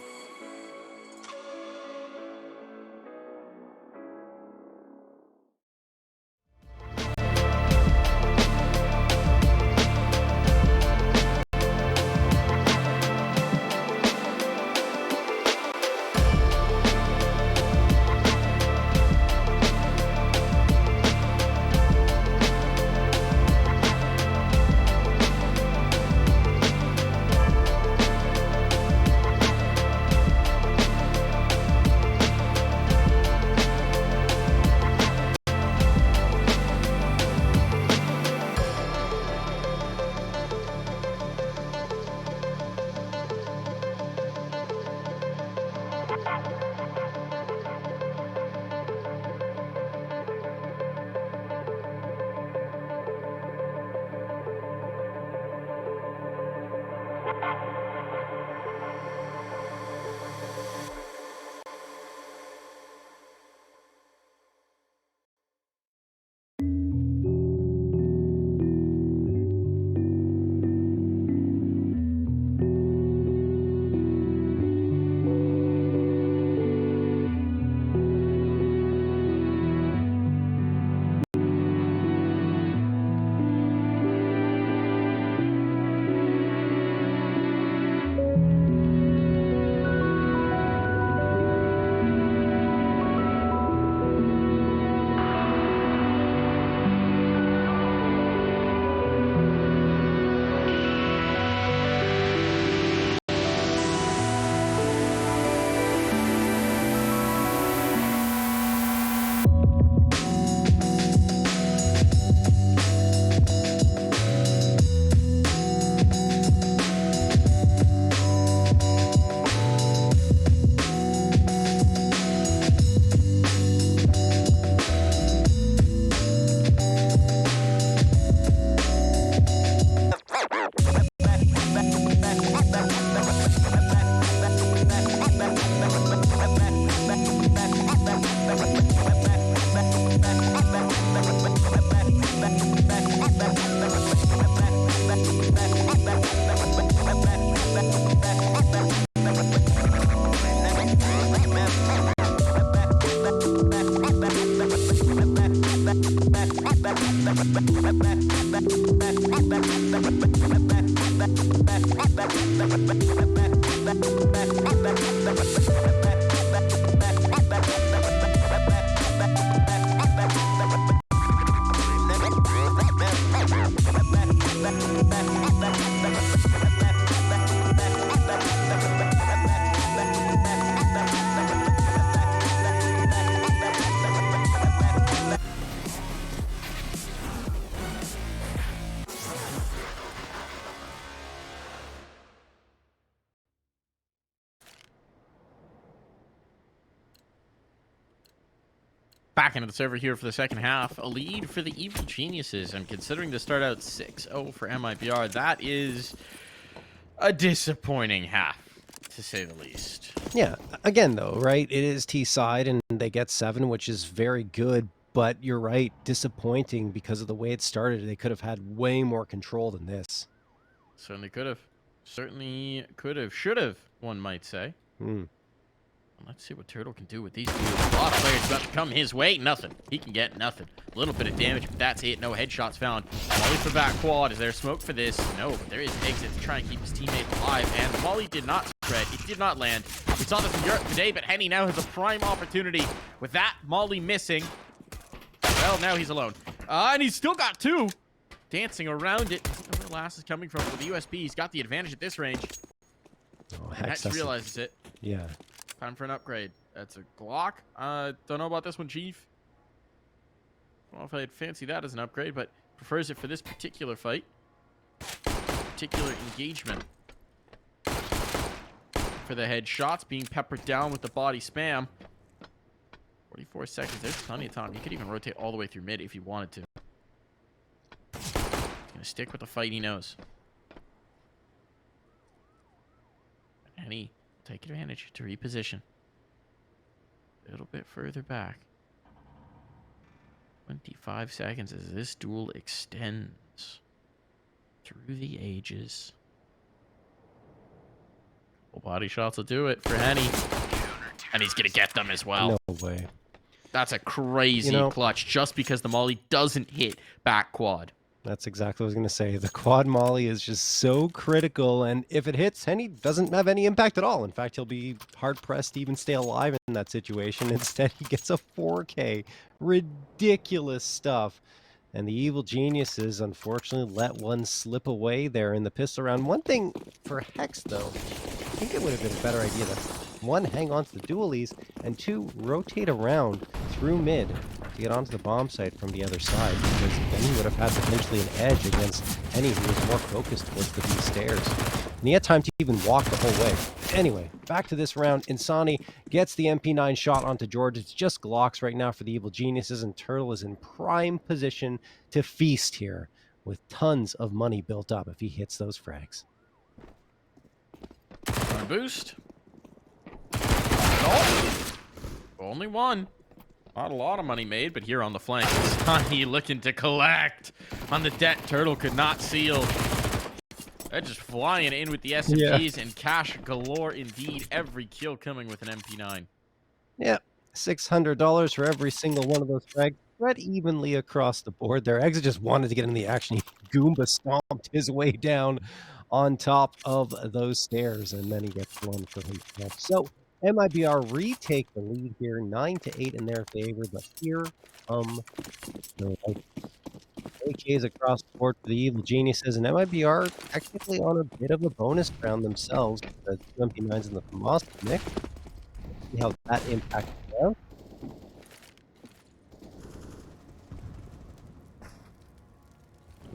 Back into the server here for the second half. A lead for the Evil Geniuses, and considering to start out 6-0 for MIBR, that is a disappointing half, to say the least. Yeah, again, though, right? It is T-side, and they get 7, which is very good, but you're right, disappointing because of the way it started. They could have had way more control than this. Certainly could have. Certainly could have. Should have, one might say. Let's see what Turtle can do with these dudes. A lot of players about to come his way. Nothing. He can get nothing. A little bit of damage, but that's it. No headshots found. Molly for back quad. Is there smoke for this? No, but there is exit to try and keep his teammate alive. And the Molly did not spread. It did not land. We saw this in Europe today, but Henny now has a prime opportunity. With that Molly missing, well, now he's alone. And he's still got 2. Dancing around it. Doesn't know where the last is coming from. With the USB, he's got the advantage at this range. Oh, Hex realizes it. Yeah. Time for an upgrade. That's a Glock. Don't know about this one, Chief. I don't know if I'd fancy that as an upgrade, but prefers it for this particular fight. Particular engagement. For the headshots, being peppered down with the body spam. 44 seconds. There's plenty of time. He could even rotate all the way through mid if he wanted to. He's going to stick with the fight he knows. And he take advantage to reposition. A little bit further back. 25 seconds as this duel extends through the ages. Couple body shots will do it for Henny. And he's going to get them as well. No way. That's a crazy clutch just because the Molly doesn't hit back quad. That's exactly what I was going to say. The quad molly is just so critical, and if it hits, Henny doesn't have any impact at all. In fact, he'll be hard-pressed to even stay alive in that situation. Instead, he gets a 4K. Ridiculous stuff. And the Evil Geniuses, unfortunately, let one slip away there in the pistol round. One thing for Hex, though, I think it would have been a better idea to, 1, hang on to the dualies, and 2, rotate around through mid to get onto the bomb site from the other side, because then he would have had potentially an edge against Henny, who was more focused towards the B stairs. And he had time to even walk the whole way. Anyway, back to this round. Insani gets the MP9 shot onto George. It's just Glocks right now for the Evil Geniuses, and Turtle is in prime position to feast here with tons of money built up if he hits those frags. Boost. Oh, only 1. Not a lot of money made, but here on the flank, Insani looking to collect on the debt. Turtle could not seal. They're just flying in with the SMGs and cash galore indeed. Every kill coming with an MP9. Yeah, $600 for every single one of those frags. Spread evenly across the board there. Exit just wanted to get in the action. He Goomba stomped his way down on top of those stairs, and then he gets one for himself. So MIBR retake the lead here, 9-8 in their favor, but here the AKs across the board for the Evil Geniuses, and MIBR technically on a bit of a bonus round themselves with the 2 MP9s in the FAMAS mix. See how that impacts them.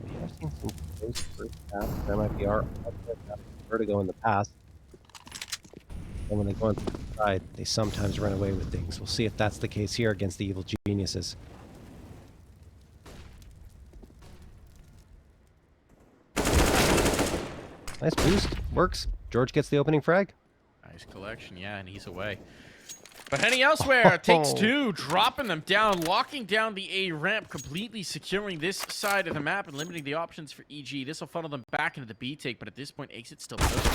We have seen some close first half of MIBR Vertigo in the past. And when they go on the side, they sometimes run away with things. We'll see if that's the case here against the Evil Geniuses. Nice boost. Works. George gets the opening frag. Nice collection, yeah, and he's away. But Henny elsewhere takes 2, dropping them down, locking down the A ramp, completely securing this side of the map and limiting the options for EG. This will funnel them back into the B take, but at this point, Exit still close.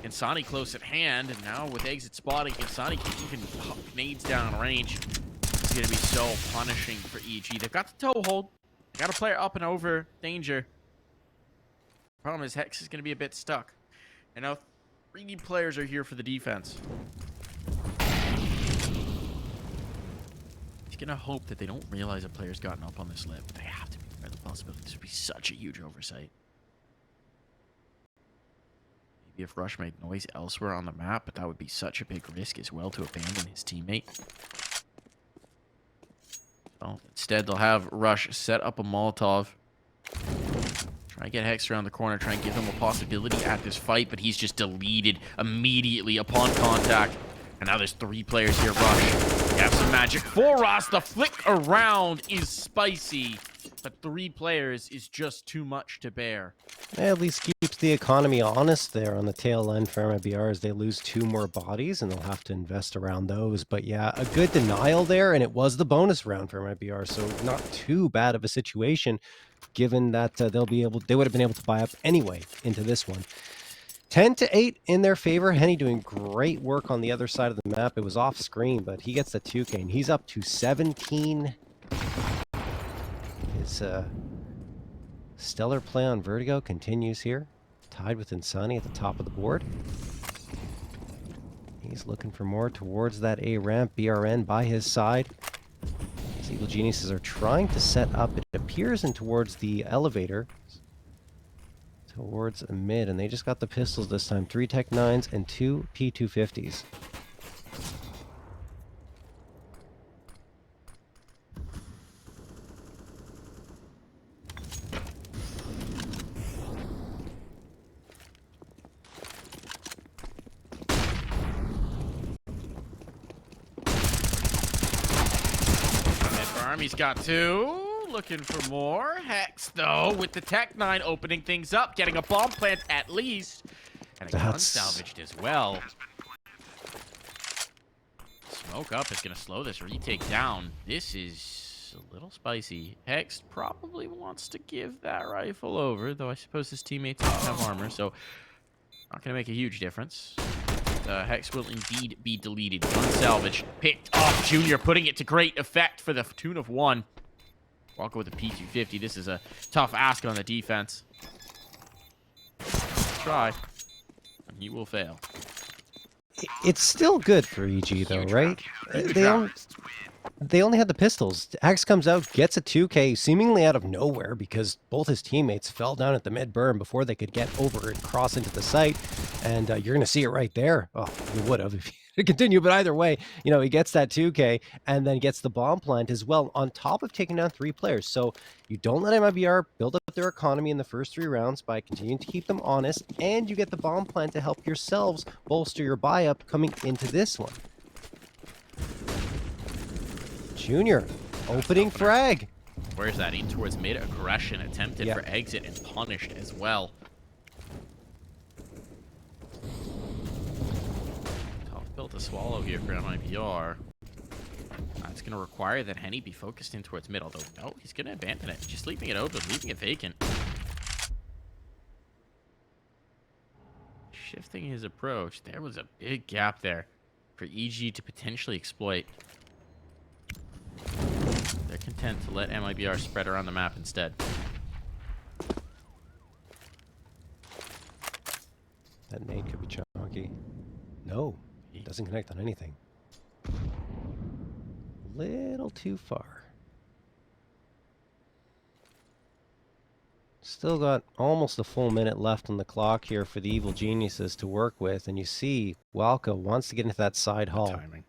Insani close at hand, and now with Exit spotting, Insani can even nades down range. It's going to be so punishing for EG. They've got the toe hold. They got a player up and over danger. Problem is, Hex is going to be a bit stuck. And now 3 players are here for the defense. He's going to hope that they don't realize a player's gotten up on this lip. They have to be aware of the possibility. This would be such a huge oversight. Maybe if Rush made noise elsewhere on the map, but that would be such a big risk as well to abandon his teammate. So instead, they'll have Rush set up a Molotov. Try and get Hex around the corner, try and give him a possibility at this fight, but he's just deleted immediately upon contact. And now there's 3 players here. Rush, you have some magic for us. The flick around is spicy, but 3 players is just too much to bear. At least keeps the economy honest there on the tail end for MIBR as they lose 2 more bodies, and they'll have to invest around those. But yeah, a good denial there, and it was the bonus round for MIBR, so not too bad of a situation, given that they would have been able to buy up anyway into this one. 10-8 in their favor. Henny doing great work on the other side of the map. It was off screen, but he gets the 2K, and he's up to 17. His stellar play on Vertigo continues here. Tied with EG.Insani at the top of the board. He's looking for more towards that A ramp. BRN by his side. These Evil Geniuses are trying to set up, it appears, in towards the elevator. Towards a mid, and they just got the pistols this time. 3 Tech 9s and 2 P250s. He's got 2. Looking for more. Hex, though, with the Tech 9 opening things up, getting a bomb plant at least. And a gun salvaged as well. Smoke up is going to slow this retake down. This is a little spicy. Hex probably wants to give that rifle over, though I suppose his teammates don't have armor, so not going to make a huge difference. Hex will indeed be deleted. Gun salvage picked off. Junior putting it to great effect for the tune of 1. Walco with a P250. This is a tough ask on the defense. Try. And he will fail. It's still good for EG, though, right? They only had the pistols. Hex comes out, gets a 2K seemingly out of nowhere because both his teammates fell down at the mid-berm before they could get over and cross into the site. And you're going to see it right there. Oh, you would have if you continue, but either way, you know, he gets that 2K and then gets the bomb plant as well on top of taking down 3 players. So you don't let MIBR build up their economy in the first 3 rounds by continuing to keep them honest, and you get the bomb plant to help yourselves bolster your buy-up coming into this one. Junior, opening frag. Where's that? In towards mid. Aggression attempted for exit and punished as well. Tough pill to swallow here for MIBR. That's going to require that Henny be focused in towards mid, although no, he's going to abandon it. Just leaving it open, leaving it vacant. Shifting his approach. There was a big gap there for EG to potentially exploit. They're content to let MIBR spread around the map instead. That nade could be chunky. No, it doesn't connect on anything. Little too far. Still got almost a full minute left on the clock here for the Evil Geniuses to work with, and you see EG.Walco wants to get into that side hall. Timing.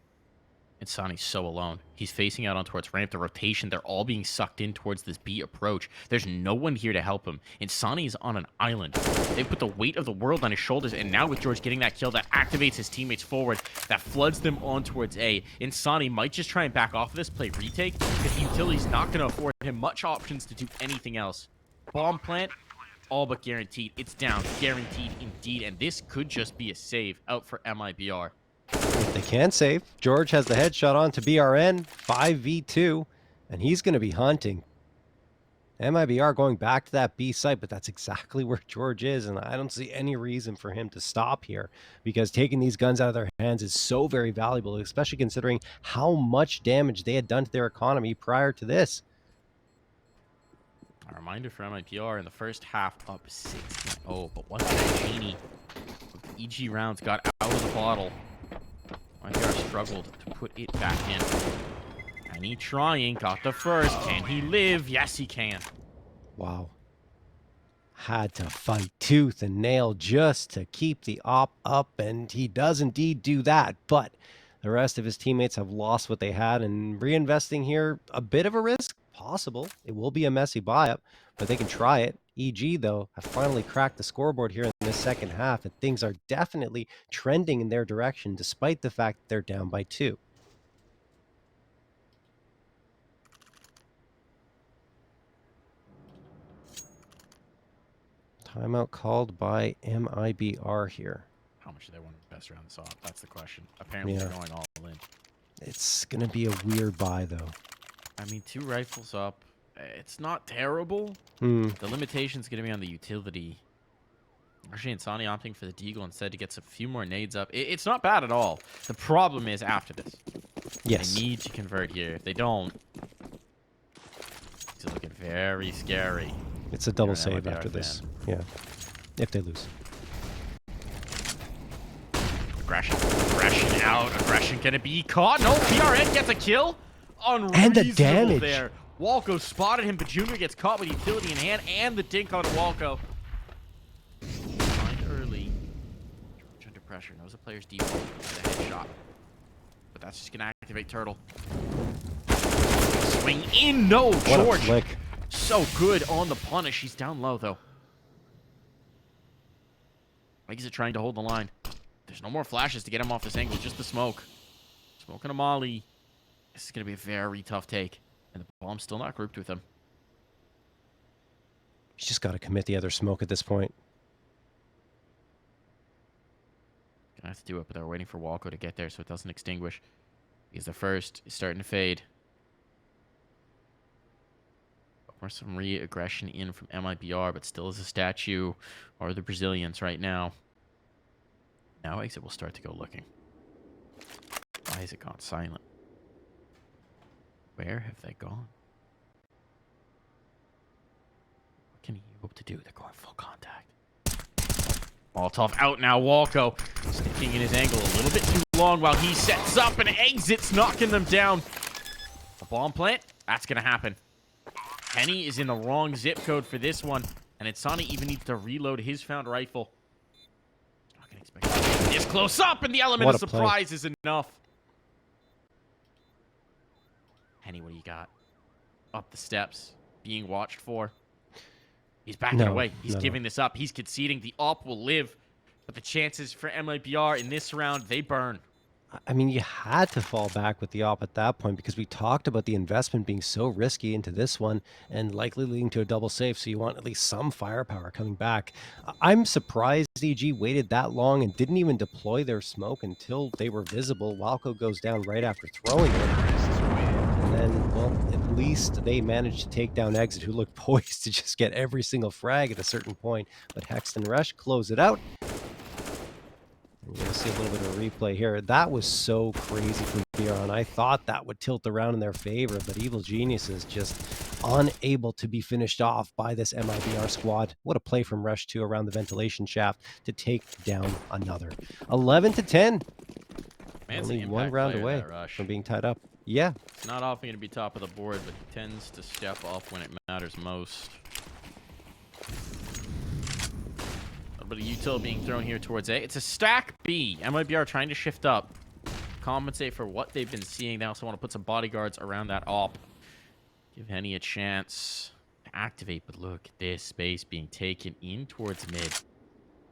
EG.Insani's so alone. He's facing out on towards ramp. The rotation, they're all being sucked in towards this B approach. There's no one here to help him. EG.Insani is on an island. They put the weight of the world on his shoulders, and now with George getting that kill, that activates his teammates forward, that floods them on towards A. EG.Insani might just try and back off of this, play retake, because the utility's not going to afford him much options to do anything else. Bomb plant, all but guaranteed. It's down, guaranteed indeed, and this could just be a save out for MIBR. If they can save, George has the headshot on to BRN, 5v2, and he's going to be hunting. MIBR going back to that B site, but that's exactly where George is, and I don't see any reason for him to stop here, because taking these guns out of their hands is so very valuable, especially considering how much damage they had done to their economy prior to this. A reminder for MIBR in the first half up 6-0, but once that Genie EG rounds got out of the bottle. MIBR struggled to put it back in. And he trying, got the first. Can he live? Yes, he can. Wow. Had to fight tooth and nail just to keep the op up, and he does indeed do that. But the rest of his teammates have lost what they had, and reinvesting here, a bit of a risk, possible. It will be a messy buy-up, but they can try it. EG, though, have finally cracked the scoreboard here in the second half, and things are definitely trending in their direction, despite the fact that they're down by 2. Timeout called by MIBR here. How much do they want to invest around this op? That's the question. Apparently, they're going all in. It's going to be a weird buy, though. I mean, 2 rifles up. It's not terrible. Hmm. The limitation's going to be on the utility. EG.insani opting for the deagle instead to get a few more nades up. It's not bad at all. The problem is after this. Yes. They need to convert here. If they don't, it's looking very scary. It's a double You're an save MIBR after this. fan. Yeah. If they lose. Aggression. Aggression out. Aggression. Can it be caught? No. PRN gets a kill. Unreasonable And the damage. there. Walco spotted him, but Junior gets caught with utility in hand and the dink on Walco. Find early. George under pressure. Knows the player's deep. The headshot. But that's just going to activate Turtle. Swing in. No. What George. a flick. So good on the punish. He's down low, though. Exit trying to hold the line. There's no more flashes to get him off this angle. Just the smoke. Smoke and a molly. This is going to be a very tough take. And the bomb's still not grouped with him. He's just got to commit the other smoke at this point. Gonna have to do it, but they're waiting for Walco to get there so it doesn't extinguish. Because the first is starting to fade. Or some re-aggression in from MIBR, but still as a statue, or the Brazilians right now. Now Exit will start to go looking. Why has it gone silent? Where have they gone? What can he hope to do? They're going full contact. Molotov out now. Walco sticking in his angle a little bit too long while he sets up and Exit's knocking them down. A bomb plant? That's going to happen. Henny is in the wrong zip code for this one, and Insani even needs to reload his found rifle. Not gonna expect this close up, and the element of surprise is enough. Henny, what do you got? Up the steps, being watched for. He's backing away. He's giving this up. He's conceding. The op will live, but the chances for MIBR in this round, they burn. I mean, you had to fall back with the op at that point because we talked about the investment being so risky into this one and likely leading to a double save, so you want at least some firepower coming back. I'm surprised EG waited that long and didn't even deploy their smoke until they were visible. Walco goes down right after throwing it. And then, well, at least they managed to take down Exit, who looked poised to just get every single frag at a certain point. But HexT and Rush close it out. We're going to see a little bit of a replay here. That was so crazy from Biron. I thought that would tilt the round in their favor, but Evil Genius is just unable to be finished off by this MIBR squad. What a play from Rush 2 around the ventilation shaft to take down another. 11-10. Only one round away from being tied up. Yeah. It's not often going to be top of the board, but he tends to step up when it matters most. But a util being thrown here towards A. It's a stack B. MIBR trying to shift up, compensate for what they've been seeing. They also want to put some bodyguards around that op. Give Henny a chance to activate. But look at this space being taken in towards mid.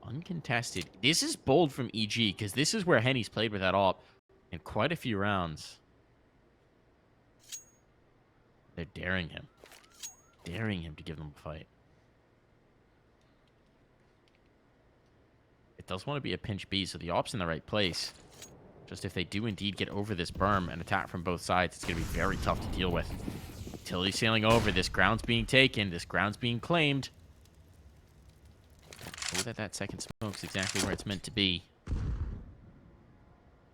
Uncontested. This is bold from EG because this is where Henny's played with that op in quite a few rounds. They're daring him. Daring him to give them a fight. Does want to be a pinch B, so the op's in the right place. Just if they do indeed get over this berm and attack from both sides, it's going to be very tough to deal with. Utility sailing over. This ground's being taken. This ground's being claimed. Oh, that second smoke's exactly where it's meant to be.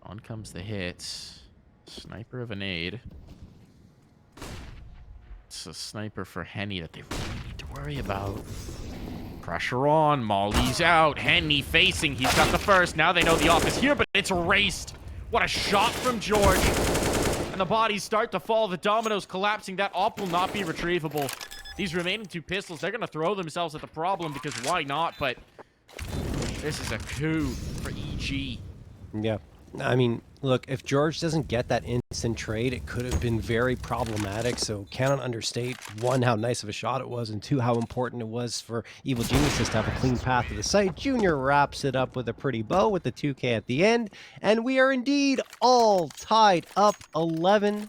On comes the hits. Sniper of a nade. It's a sniper for Henny that they really need to worry about. Pressure on. Molly's out. Henny facing. He's got the first. Now they know the off is here, but it's erased. What a shot from George. And the bodies start to fall. The dominoes collapsing. That op will not be retrievable. These remaining 2 pistols, they're going to throw themselves at the problem because why not? But this is a coup for EG. Yeah. I mean, look, if George doesn't get that instant trade, it could have been very problematic. So cannot understate, 1, how nice of a shot it was, and 2, how important it was for Evil Geniuses to have a clean path to the site. Junior wraps it up with a pretty bow with the 2K at the end. And we are indeed all tied up 11-11.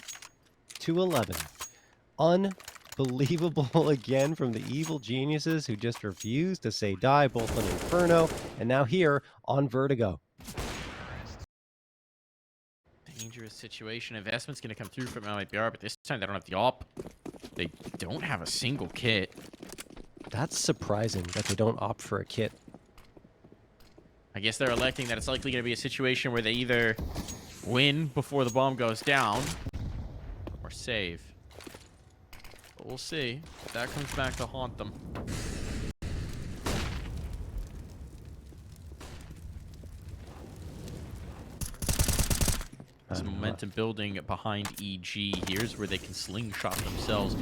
Unbelievable again from the Evil Geniuses, who just refused to say die, both on Inferno and now here on Vertigo. Dangerous situation. Investment's going to come through from MIBR, but this time they don't have the op. They don't have a single kit. That's surprising that they don't opt for a kit. I guess they're electing that it's likely going to be a situation where they either win before the bomb goes down or save. But we'll see if that comes back to haunt them. Some momentum building behind EG. Here's where they can slingshot themselves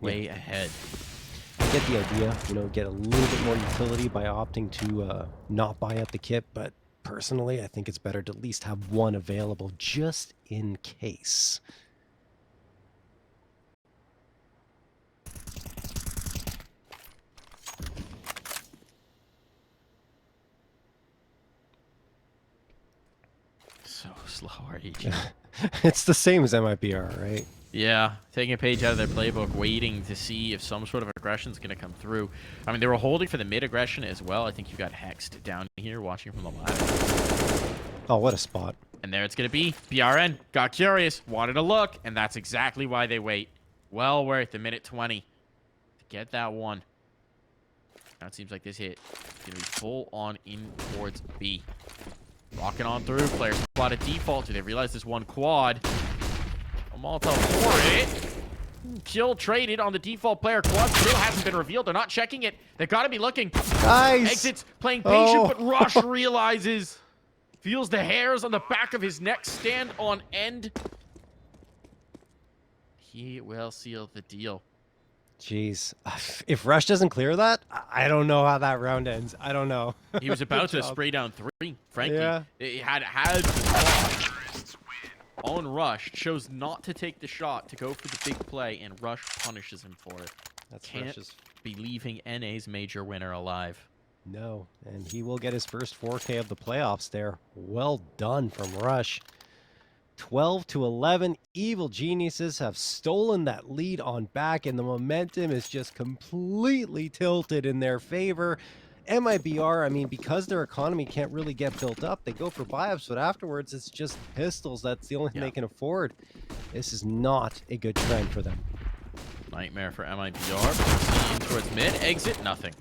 way ahead. I get the idea, you know, get a little bit more utility by opting to not buy out the kit, but personally, I think it's better to at least have 1 available just in case. So slow, are EG? It's the same as MIBR, right? Yeah, taking a page out of their playbook, waiting to see if some sort of aggression is going to come through. I mean, they were holding for the mid aggression as well. I think you got HexT down here watching from the ladder. Oh, what a spot. And there it's going to be. BRN got curious, wanted to look, and that's exactly why they wait. Well worth a minute 20 to get that one. Now it seems like this hit is going to be full on in towards B. Rocking on through. Players spotted default. Do they realize this one quad? A Molotov for it. Kill traded on the default player. Quad still hasn't been revealed. They're not checking it. They've got to be looking. Nice. Exits playing patient, but Rush realizes. Feels the hairs on the back of his neck stand on end. He will seal the deal. Jeez. If Rush doesn't clear that, I don't know how that round ends. I don't know. He was about to spray down 3, frankly. Yeah. He had on Rush, chose not to take the shot to go for the big play, and Rush punishes him for it. That's Can't Rush's. be leaving NA's major winner alive. No, and he will get his first 4K of the playoffs there. Well done from Rush. 12-11, Evil Geniuses have stolen that lead on back, and the momentum is just completely tilted in their favor. MIBR, I mean, because their economy can't really get built up, they go for buy-ups, but afterwards it's just pistols. That's the only thing they can afford. This is not a good trend for them. Nightmare for MIBR. In towards mid. Exit. Nothing.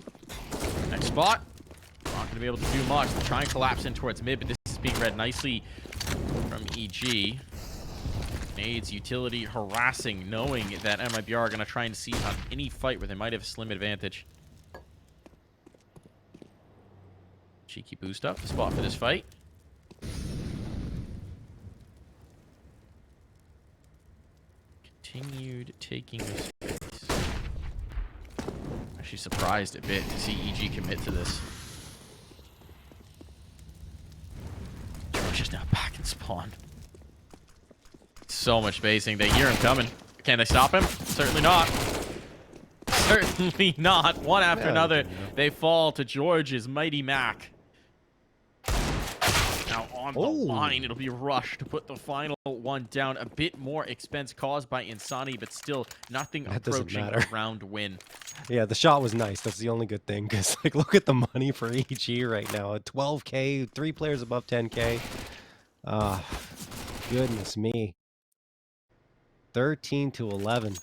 Next spot. Not going to be able to do much. They'll try and collapse in towards mid, but this is being read nicely from EG. Nades utility harassing, knowing that MIBR are going to try and seize on any fight where they might have a slim advantage. Cheeky boost up the spot for this fight. Continued taking this space. Actually surprised a bit to see EG commit to this. George is now back in spawn. So much spacing. They hear him coming. Can they stop him? Certainly not. Certainly not. One after another, they fall to George's mighty Mac. Now on the line, it'll be Rush to put the final one down. A bit more expense caused by Insani, but still nothing approaching a round win. Yeah, the shot was nice. That's the only good thing, because like, look at the money for EG right now. 12K, 3 players above 10K. Goodness me. 13-11.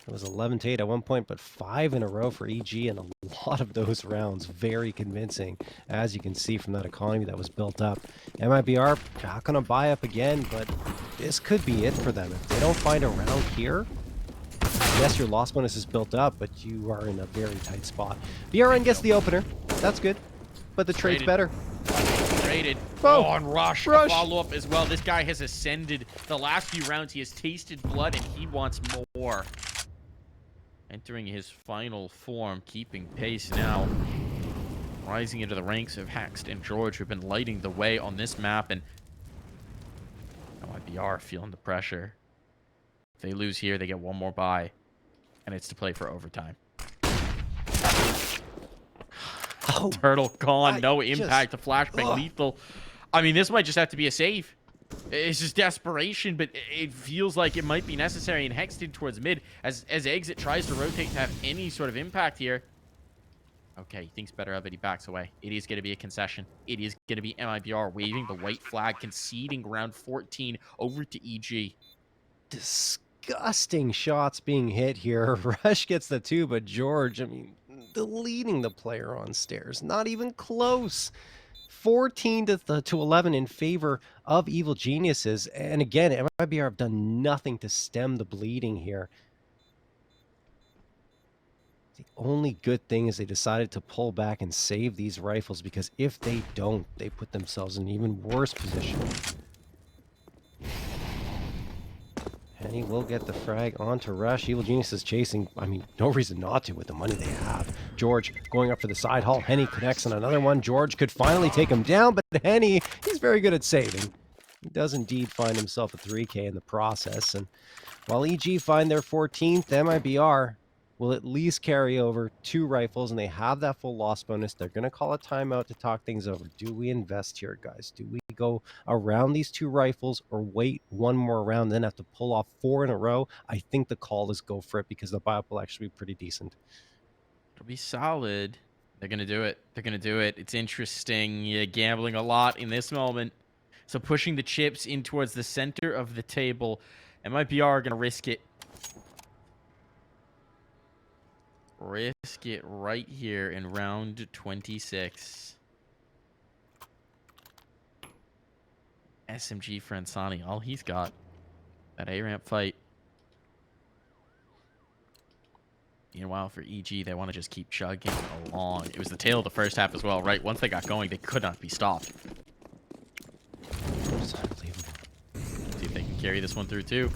It was 11-8 at one point, but 5 in a row for EG, and a lot of those rounds very convincing, as you can see from that economy that was built up. MIBR not going to buy up again, but this could be it for them. If they don't find a round here, Yes, your loss bonus is built up, but you are in a very tight spot. BRN gets the opener. That's good. But the trade's better. Traded. Oh, Oh, and Rush. Rush. Follow-up as well. This guy has ascended. The last few rounds, he has tasted blood, and he wants more. Entering his final form, keeping pace now. Rising into the ranks of HexT and George, who've been lighting the way on this map, and MIBR feeling the pressure. If they lose here, they get one more bye, and it's to play for overtime. Oh, Turtle gone, no impact, the flashbang ugh. lethal. I mean, this might just have to be a save. It's just desperation, but it feels like it might be necessary, and HexT towards mid as Exit tries to rotate to have any sort of impact here. Okay, he thinks better of it. He backs away. It is going to be a concession. It is going to be MIBR waving the white flag, conceding round 14 over to EG. Disgusting shots being hit here. Rush gets the 2, but George, I mean, deleting the player on stairs. Not even close. 14 to 11 in favor of Evil Geniuses. And again, MIBR have done nothing to stem the bleeding here. The only good thing is they decided to pull back and save these rifles, because if they don't, they put themselves in an even worse position. And he will get the frag onto Rush. Evil Genius is chasing. I mean, no reason not to with the money they have. George going up for the side haul. Henny connects on another one. George could finally take him down, but Henny, he's very good at saving. He does indeed find himself a 3K in the process. And while EG find their 14th, MIBR will at least carry over 2 rifles, and they have that full loss bonus. They're going to call a timeout to talk things over. Do we invest here, guys? Do we go around these 2 rifles or wait one more round, then have to pull off 4 in a row? I think the call is go for it, because the buy-up will actually be pretty decent. It'll be solid. They're going to do it. They're going to do it. It's interesting. You're gambling a lot in this moment. So pushing the chips in towards the center of the table. MIBR are going to risk it. Risk it right here in round 26. SMG for Insani. All he's got. That A-ramp fight. Meanwhile, for EG, they want to just keep chugging along. It was the tail of the first half as well, right? Once they got going, they could not be stopped. It's unbelievable. See if they can carry this one through, too.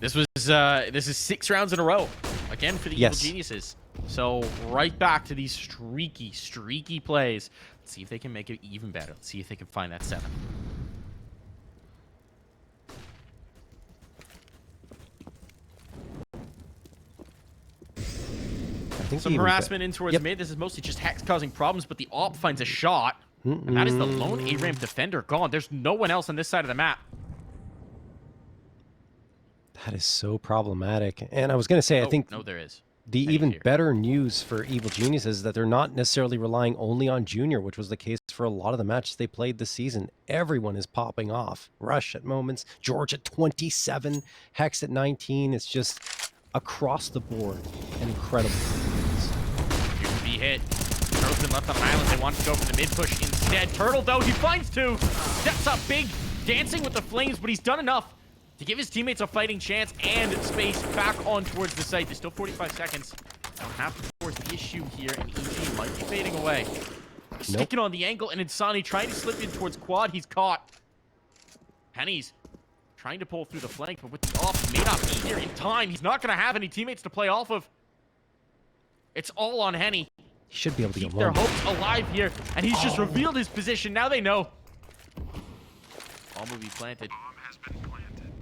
This is 6 rounds in a row. Again, for the Evil Geniuses. So, right back to these streaky plays. Let's see if they can make it even better. Let's see if they can find that 7. Some harassment in towards mid. This is mostly just Hex causing problems, but the AWP finds a shot. And that is the lone A-ramp defender gone. There's no one else on this side of the map. That is so problematic. And I was going to say, I think no, there is. The even better news for Evil Genius is that they're not necessarily relying only on Junior, which was the case for a lot of the matches they played this season. Everyone is popping off. Rush at moments, George at 27, Hex at 19. It's just across the board an incredible performance. You can be hit. Turtle's been left on an island. They want to go for the mid push instead. Turtle, though, he finds 2. Steps up big, dancing with the flames, but he's done enough to give his teammates a fighting chance and space back on towards the site. There's still 45 seconds. Don't have to force the issue here, and EG might be fading away. Sticking on the angle, and Insani trying to slip in towards quad. He's caught. Henny's trying to pull through the flank, but with the off, may not be here in time. He's not going to have any teammates to play off of. It's all on Henny. He should be able to keep their hopes alive here, and he's just revealed his position. Now they know. Bomb will be planted.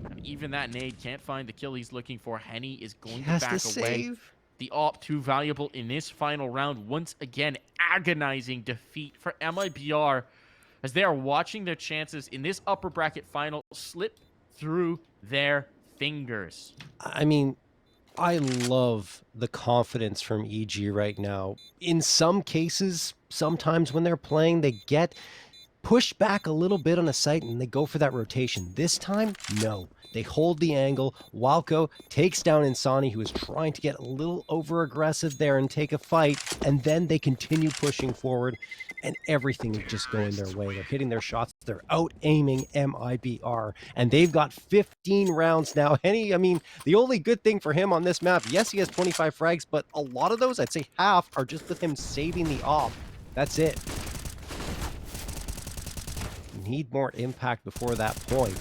And even that nade can't find the kill he's looking for. Henny is going to back away. The AWP too valuable in this final round. Once again, agonizing defeat for MIBR as they are watching their chances in this upper bracket final slip through their fingers. I mean, I love the confidence from EG right now. In some cases, sometimes when they're playing, they get push back a little bit on a site and they go for that rotation. This time, no. They hold the angle. Walco takes down Insani, who is trying to get a little over-aggressive there and take a fight, and then they continue pushing forward, and everything is just going their way. They're hitting their shots. They're out-aiming MIBR, and they've got 15 rounds now. Henny, I mean, the only good thing for him on this map, yes, he has 25 frags, but a lot of those, I'd say half, are just with him saving the off. That's it. Need more impact before that point,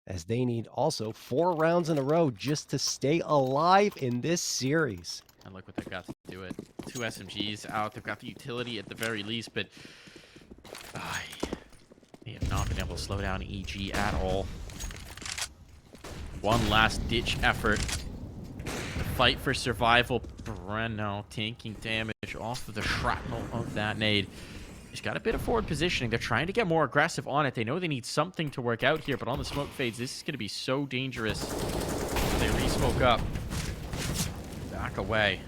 as they need also 4 rounds in a row just to stay alive in this series. And look what they got to do it. 2 SMGs out. They've got the utility at the very least, but they have not been able to slow down EG at all. One last ditch effort. The fight for survival. Breno taking damage off of the shrapnel of that nade. He's got a bit of forward positioning. They're trying to get more aggressive on it. They know they need something to work out here, but on the smoke fades, this is going to be so dangerous. They re-smoke up. Back away.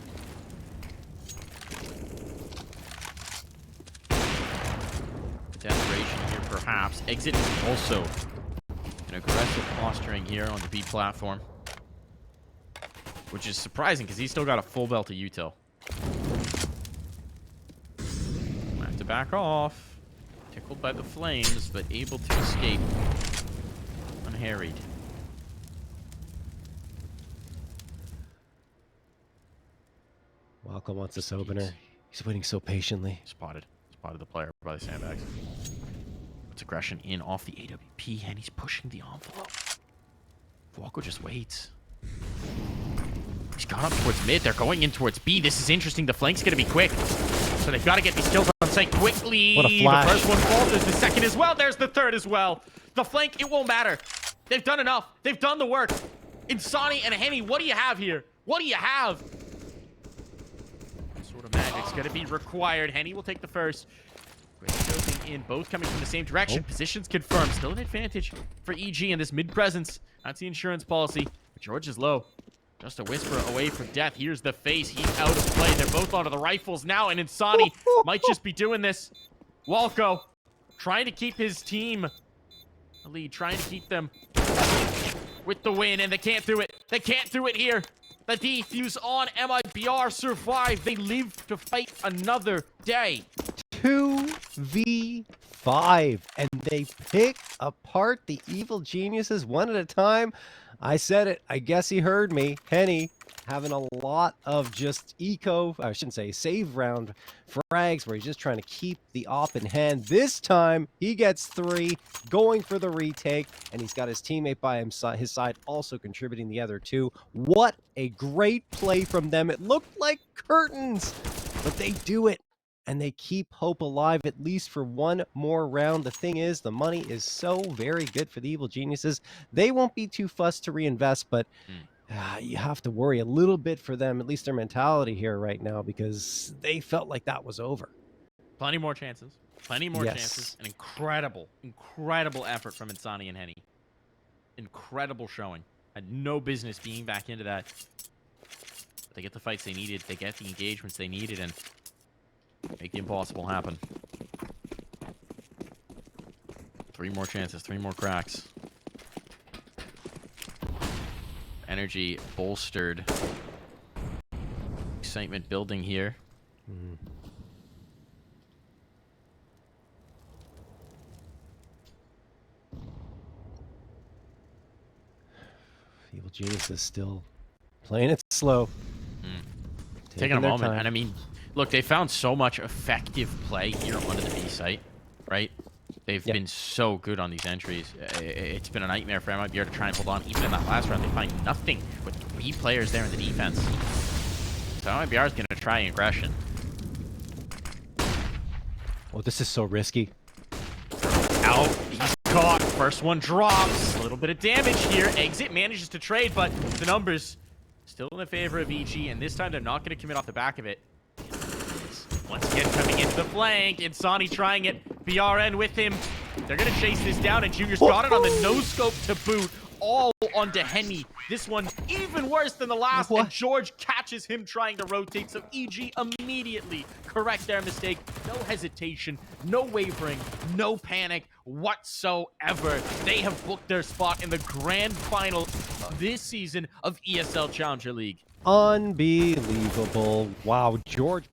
Desperation here, perhaps. Exit also an aggressive posturing here on the B platform, which is surprising because he's still got a full belt of util. To back off. Tickled by the flames, but able to escape unharried. Walco wants this opener. He's waiting so patiently. Spotted the player by the sandbags. Puts aggression in off the AWP, and he's pushing the envelope. Walco just waits. He's gone up towards mid. They're going in towards B. This is interesting. The flank's going to be quick. So they've got to get these kills on site quickly. What a flash. The first one falls. There's the second as well. There's the third as well. The flank, it won't matter. They've done enough. They've done the work. Insani and Henny, what do you have here? What do you have? Sort of magic's going to be required. Henny will take the first. Great scoping in. Both coming from the same direction. Positions confirmed. Still an advantage for EG in this mid presence. That's the insurance policy. But George is low. Just a whisper away from death. Here's the face. He's out of play. They're both onto the rifles now, and Insani might just be doing this. Walco trying to keep his team lead, trying to keep them with the win, and they can't do it. They can't do it here. The defuse on MIBR survived. They live to fight another day. 2v5, and they pick apart the evil geniuses one at a time. I said it. I guess he heard me. Henny having a lot of just save round frags where he's just trying to keep the op in hand. This time, he gets 3, going for the retake, and he's got his teammate by his side also contributing the other 2. What a great play from them. It looked like curtains, but they do it. And they keep hope alive at least for one more round. The thing is, the money is so very good for the evil geniuses. They won't be too fussed to reinvest, but you have to worry a little bit for them, at least their mentality here right now, because they felt like that was over. Plenty more chances. Plenty more chances. An incredible, incredible effort from Insani and Henny. Incredible showing. Had no business being back into that. But they get the fights they needed. They get the engagements they needed, and make the impossible happen. 3 more chances, 3 more cracks. Energy bolstered. Excitement building here. Evil Genius is still playing it slow. Taking a moment, time. and I mean, look, they found so much effective play here onto the B site, right? They've been so good on these entries. It's been a nightmare for MIBR to try and hold on. Even in that last round, they find nothing with 3 players there in the defense. So MIBR is going to try aggression. Oh, this is so risky. Out. He's caught. First one drops. A little bit of damage here. Exit manages to trade, but the numbers still in the favor of EG, and this time they're not going to commit off the back of it. Once again, coming into the flank. Insani trying it. BRN with him. They're going to chase this down, and Junior's got it on the no-scope to boot. All onto Henny. This one even worse than the last, and George catches him trying to rotate, so EG immediately correct their mistake. No hesitation, no wavering, no panic whatsoever. They have booked their spot in the grand final this season of ESL Challenger League. Unbelievable. Wow, George